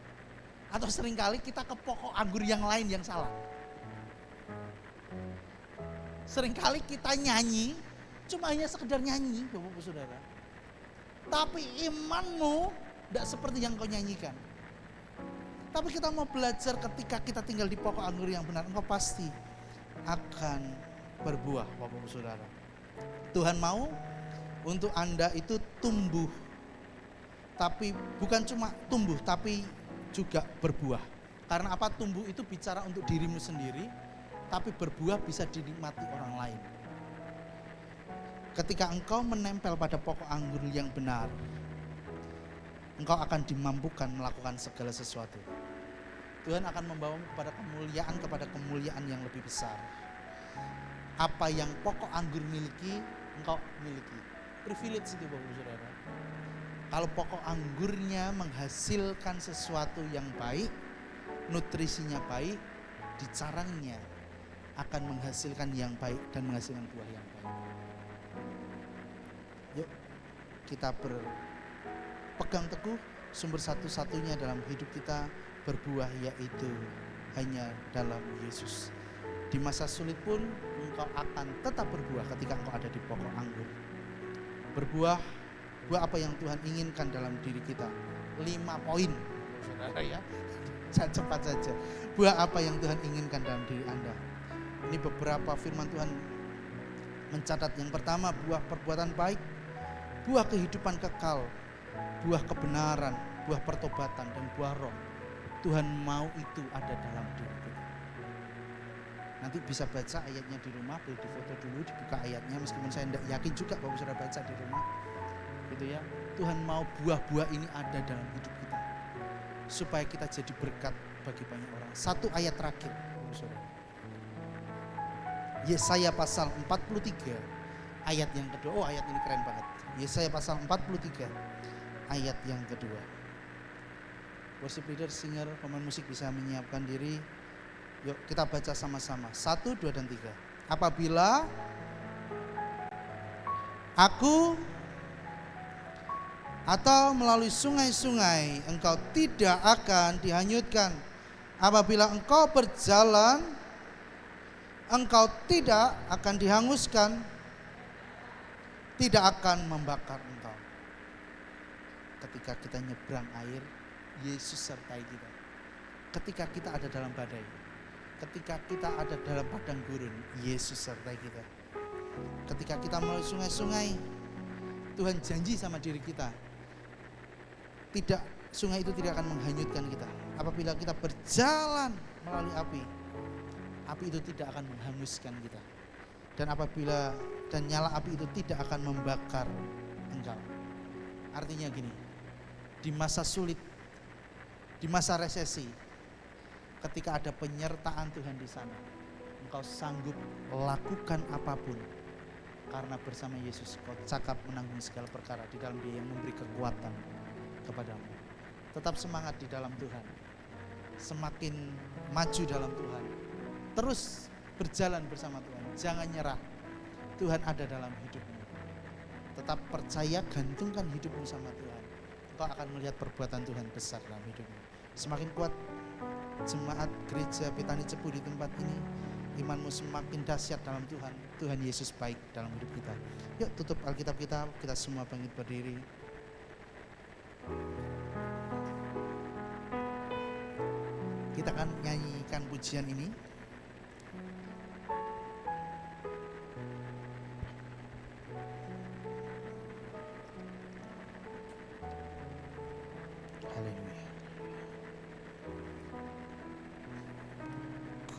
G: Atau seringkali kita ke pokok anggur yang lain yang salah. Seringkali kita nyanyi cuma hanya sekedar nyanyi Bapak Saudara. Tapi imanmu tidak seperti yang kau nyanyikan. Tapi kita mau belajar ketika kita tinggal di pokok anggur yang benar, engkau pasti akan berbuah Bapak Saudara. Tuhan mau untuk Anda itu tumbuh, tapi bukan cuma tumbuh, tapi juga berbuah. Karena apa? Tumbuh itu bicara untuk dirimu sendiri, tapi berbuah bisa dinikmati orang lain. Ketika engkau menempel pada pokok anggur yang benar, engkau akan dimampukan melakukan segala sesuatu. Tuhan akan membawamu kepada kemuliaan yang lebih besar. Apa yang pokok anggur miliki, engkau miliki. Privilege itu Bapak Saudara. Kalau pokok anggurnya menghasilkan sesuatu yang baik, nutrisinya baik, di carangnya akan menghasilkan yang baik dan menghasilkan buah yang baik. Yuk kita berpegang teguh sumber satu-satunya dalam hidup kita berbuah, yaitu hanya dalam Yesus. Di masa sulit pun engkau akan tetap berbuah ketika engkau ada di pokok anggur. Berbuah, buah apa yang Tuhan inginkan dalam diri kita. 5 poin, saudara ya. Cepat saja. Buah apa yang Tuhan inginkan dalam diri Anda. Ini beberapa firman Tuhan mencatat. Yang pertama, buah perbuatan baik, buah kehidupan kekal, buah kebenaran, buah pertobatan, dan buah roh. Tuhan mau itu ada dalam diri kita. Nanti bisa baca ayatnya di rumah, boleh difoto dulu, dibuka ayatnya, meskipun saya tidak yakin juga bahwa saudara baca di rumah. Gitu ya. Tuhan mau buah-buah ini ada dalam hidup kita. supaya kita jadi berkat bagi banyak orang. Satu ayat terakhir, Saudara. Yesaya pasal 43 ayat yang kedua. Oh, ayat ini keren banget. Yesaya pasal 43 ayat yang kedua. Worship leader, singer, pemain musik bisa menyiapkan diri. Yuk kita baca sama-sama. 1, 2, dan 3. Apabila aku atau melalui sungai-sungai engkau tidak akan dihanyutkan. Apabila engkau berjalan engkau tidak akan dihanguskan, tidak akan membakar engkau. Ketika kita nyebrang air, Yesus sertai kita. Ketika kita ada dalam badai, ketika kita ada dalam padang gurun, Yesus sertai kita. Ketika kita melalui sungai-sungai, Tuhan janji sama diri kita, sungai itu tidak akan menghanyutkan kita. Apabila kita berjalan melalui api itu tidak akan menghanguskan kita. Dan nyala api itu tidak akan membakar engkau. Artinya gini, di masa sulit, di masa resesi, ketika ada penyertaan Tuhan di sana, engkau sanggup lakukan apapun. Karena bersama Yesus kau cakap menanggung segala perkara di dalam Dia yang memberi kekuatan kepadamu. Tetap semangat di dalam Tuhan. Semakin maju dalam Tuhan. Terus berjalan bersama Tuhan. Jangan nyerah. Tuhan ada dalam hidupmu. Tetap percaya, gantungkan hidupmu sama Tuhan. Engkau akan melihat perbuatan Tuhan besar dalam hidupmu. Semakin kuat jemaat gereja Petani Cepu di tempat ini, imanmu semakin dahsyat dalam Tuhan. Tuhan Yesus baik dalam hidup kita. Yuk tutup Alkitab kita semua bangkit berdiri. Kita akan nyanyikan pujian ini. Haleluya.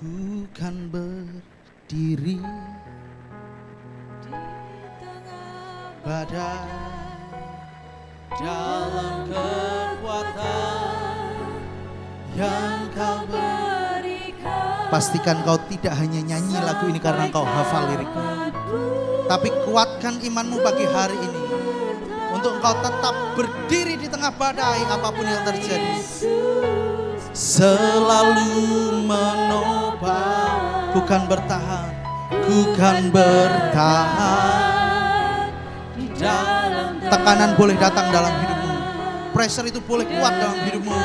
G: Ku kan berdiri di tengah badai dalam kekuatan yang kau berikan. Pastikan kau tidak hanya nyanyi lagu ini karena kau hafal liriknya, tapi kuatkan imanmu pagi hari ini untuk engkau tetap berdiri di tengah badai apapun yang terjadi. Selalu menopang, bukan bertahan, bukan bertahan. Tekanan boleh datang dalam hidupmu, pressure itu boleh kuat dalam hidupmu,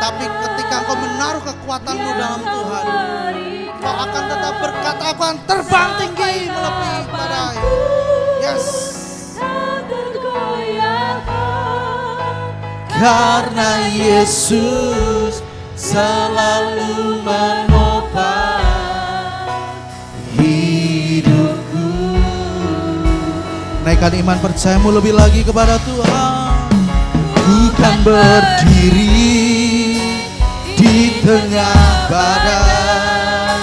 G: tapi ketika engkau menaruh kekuatanmu dalam Tuhan, kau akan tetap berkata, aku akan terbang tinggi melebihi badai. Yes. Karena Yesus selalu menopang hidupku. Naikkan iman percayamu lebih lagi kepada Tuhan. Bukan berdiri di tengah badai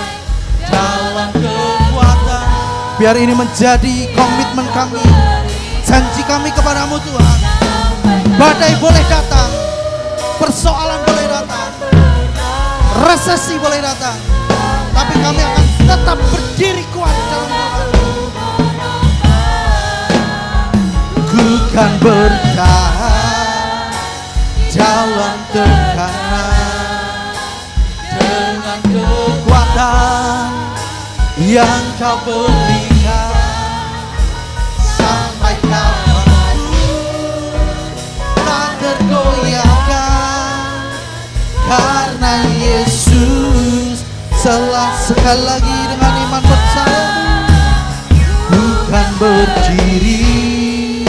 G: dalam kekuatan. Biar ini menjadi komitmen kami, janji kami kepadamu Tuhan. Badai boleh datang, persoalan boleh datang, resesi boleh datang, tapi kami akan tetap berdiri kuat dalam Tuhan. Ku kan bertahan dalam tekanan dengan kekuatan yang kau berikan. Sampai kapanpun tak tergoyahkan, karena Yesus sekali lagi dengan iman percaya. Bukan berdiri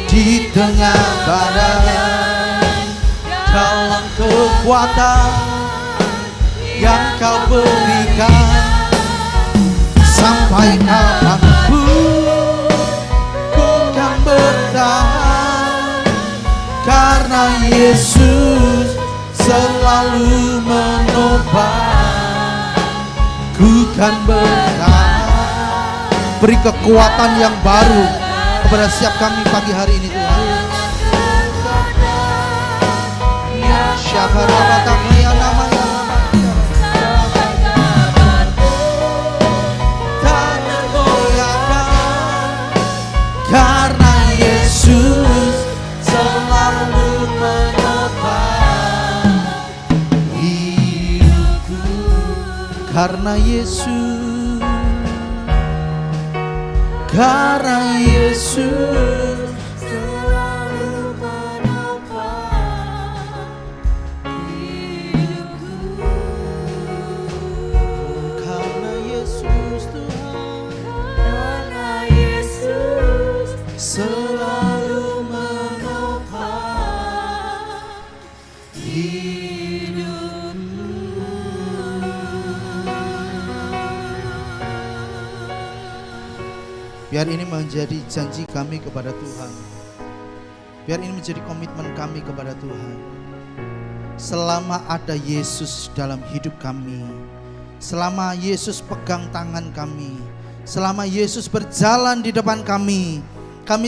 G: di tengah badai dalam kekuatan yang kau berikan. Sampai kapanpun bukan bertahan, karena Yesus selalu menopang. Ku kan bertahan. Beri kekuatan yang baru kepada setiap kami pagi hari ini Tuhan. Syakarabatakaya namanya. Tak tergoyahkan karena Yesus selalu menopang hidupku. Karena Yesus, karena Yesus selalu menopang hidupku. Karena Yesus Tuhan, karena Yesus selalu menopang hidupku. Biar ini menjadi janji kami kepada Tuhan. Biar ini menjadi komitmen kami kepada Tuhan. Selama ada Yesus dalam hidup kami, selama Yesus pegang tangan kami, selama Yesus berjalan di depan kami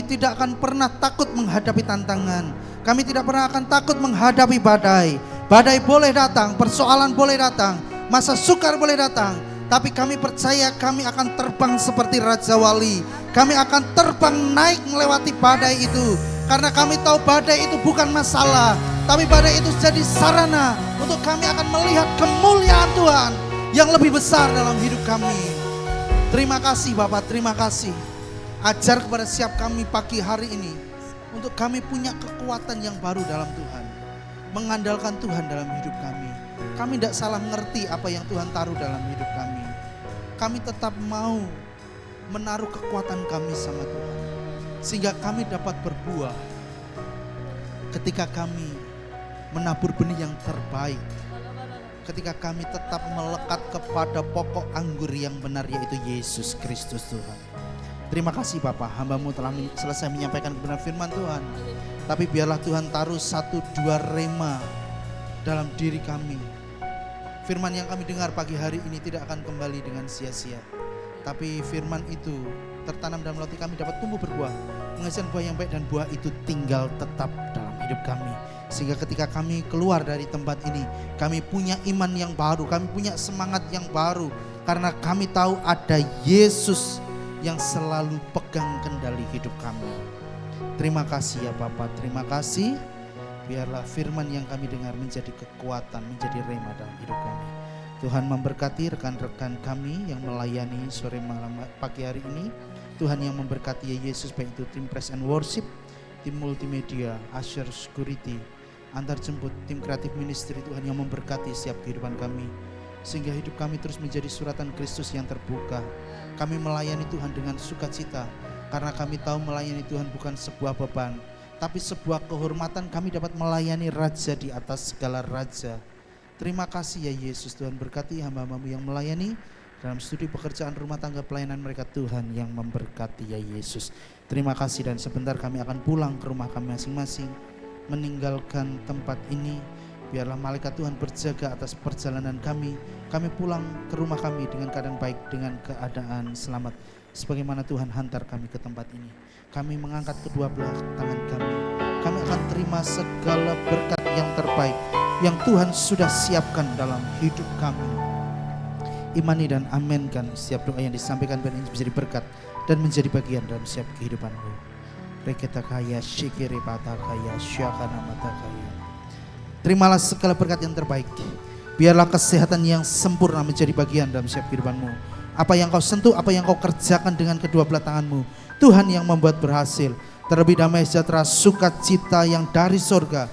G: tidak akan pernah takut menghadapi tantangan. Kami tidak pernah akan takut menghadapi badai. Badai boleh datang, persoalan boleh datang, masa sukar boleh datang, tapi kami percaya kami akan terbang seperti Raja Wali. Kami akan terbang naik melewati badai itu. Karena kami tahu badai itu bukan masalah, tapi badai itu jadi sarana untuk kami akan melihat kemuliaan Tuhan yang lebih besar dalam hidup kami. Terima kasih Bapak, terima kasih. Ajar kepada setiap kami pagi hari ini untuk kami punya kekuatan yang baru dalam Tuhan. Mengandalkan Tuhan dalam hidup kami. Kami tidak salah mengerti apa yang Tuhan taruh dalam hidup kami. Kami tetap mau menaruh kekuatan kami sama Tuhan, sehingga kami dapat berbuah ketika kami menabur benih yang terbaik, ketika kami tetap melekat kepada pokok anggur yang benar, yaitu Yesus Kristus Tuhan. Terima kasih Bapak, hamba-Mu telah selesai menyampaikan kebenaran firman Tuhan. Tapi biarlah Tuhan taruh 1-2 rema dalam diri kami. Firman yang kami dengar pagi hari ini tidak akan kembali dengan sia-sia. Tapi firman itu tertanam dalam hati kami, dapat tumbuh berbuah, menghasilkan buah yang baik, dan buah itu tinggal tetap dalam hidup kami. Sehingga ketika kami keluar dari tempat ini, kami punya iman yang baru, kami punya semangat yang baru. Karena kami tahu ada Yesus yang selalu pegang kendali hidup kami. Terima kasih ya Bapak, terima kasih. Biarlah firman yang kami dengar menjadi kekuatan, menjadi rema dalam hidup kami. Tuhan memberkati rekan-rekan kami yang melayani sore malam pagi hari ini. Tuhan yang memberkati ya Yesus, baik itu tim Praise and Worship, tim multimedia, Usher Security, antar jemput, tim kreatif ministry. Tuhan yang memberkati setiap kehidupan kami, sehingga hidup kami terus menjadi suratan Kristus yang terbuka. Kami melayani Tuhan dengan sukacita, karena kami tahu melayani Tuhan bukan sebuah beban, tapi sebuah kehormatan. Kami dapat melayani Raja di atas segala raja. Terima kasih ya Yesus. Tuhan berkati hamba-hamba-Mu yang melayani dalam studi pekerjaan rumah tangga pelayanan mereka. Tuhan yang memberkati ya Yesus. Terima kasih, dan sebentar kami akan pulang ke rumah kami masing-masing, meninggalkan tempat ini. Biarlah malaikat Tuhan berjaga atas perjalanan kami. Kami pulang ke rumah kami dengan keadaan baik, dengan keadaan selamat, sebagaimana Tuhan hantar kami ke tempat ini. Kami mengangkat kedua belah tangan kami. Kami akan terima segala berkat yang terbaik yang Tuhan sudah siapkan dalam hidup kami. Imani dan amenkan setiap doa yang disampaikan, biar ini menjadi berkat dan menjadi bagian dalam setiap kehidupanmu. Reketakaya syikiri patakaya syakana matakaya. Terimalah segala berkat yang terbaik. Biarlah kesehatan yang sempurna menjadi bagian dalam setiap kehidupanmu. Apa yang kau sentuh, apa yang kau kerjakan dengan kedua belah tanganmu, Tuhan yang membuat berhasil. Terlebih damai sejahtera, sukacita yang dari surga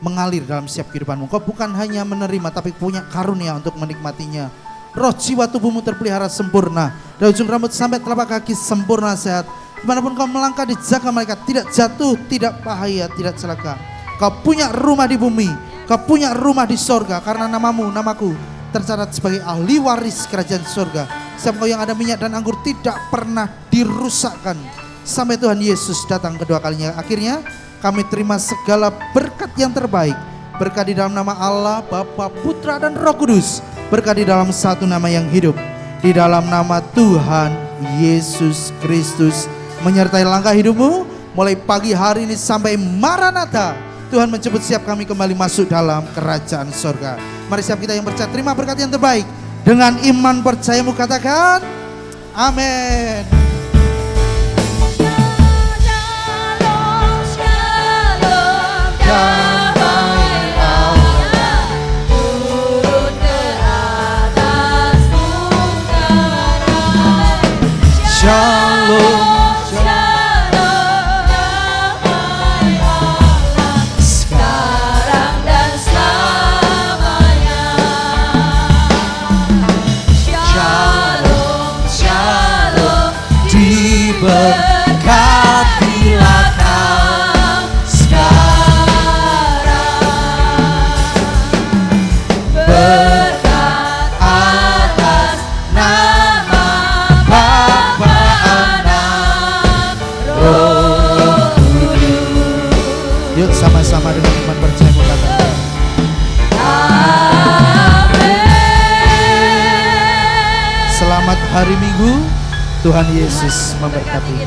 G: mengalir dalam setiap kehidupanmu. Kau bukan hanya menerima, tapi punya karunia untuk menikmatinya. Roh, jiwa, tubuhmu terpelihara sempurna, dari ujung rambut sampai telapak kaki sempurna sehat. Dimanapun kau melangkah dijaga malaikat, tidak jatuh, tidak bahaya, tidak celaka. Kau punya rumah di bumi, kau punya rumah di sorga, karena namamu, namaku tercatat sebagai ahli waris kerajaan sorga. Setiap kau yang ada minyak dan anggur tidak pernah dirusakkan sampai Tuhan Yesus datang kedua kalinya. Akhirnya kami terima segala berkat yang terbaik. Berkat di dalam nama Allah, Bapa, Putra, dan Roh Kudus. Berkat di dalam satu nama yang hidup. Di dalam nama Tuhan Yesus Kristus. Menyertai langkah hidupmu mulai pagi hari ini sampai Maranatha. Tuhan menjemput siap kami kembali masuk dalam kerajaan surga. Mari siap kita yang percaya terima berkat yang terbaik. Dengan iman percayamu katakan amin. Shalom,
B: sekarang dan selamanya. Shalom, shalom,
G: diberkatilah kau sekarang. Berkat atas nama Bapa, Anak, Roh Kudus. Yuk sama-sama dengan iman percaya katakan
B: amin.
G: selamat hari Minggu. Tuhan Yesus memberkati.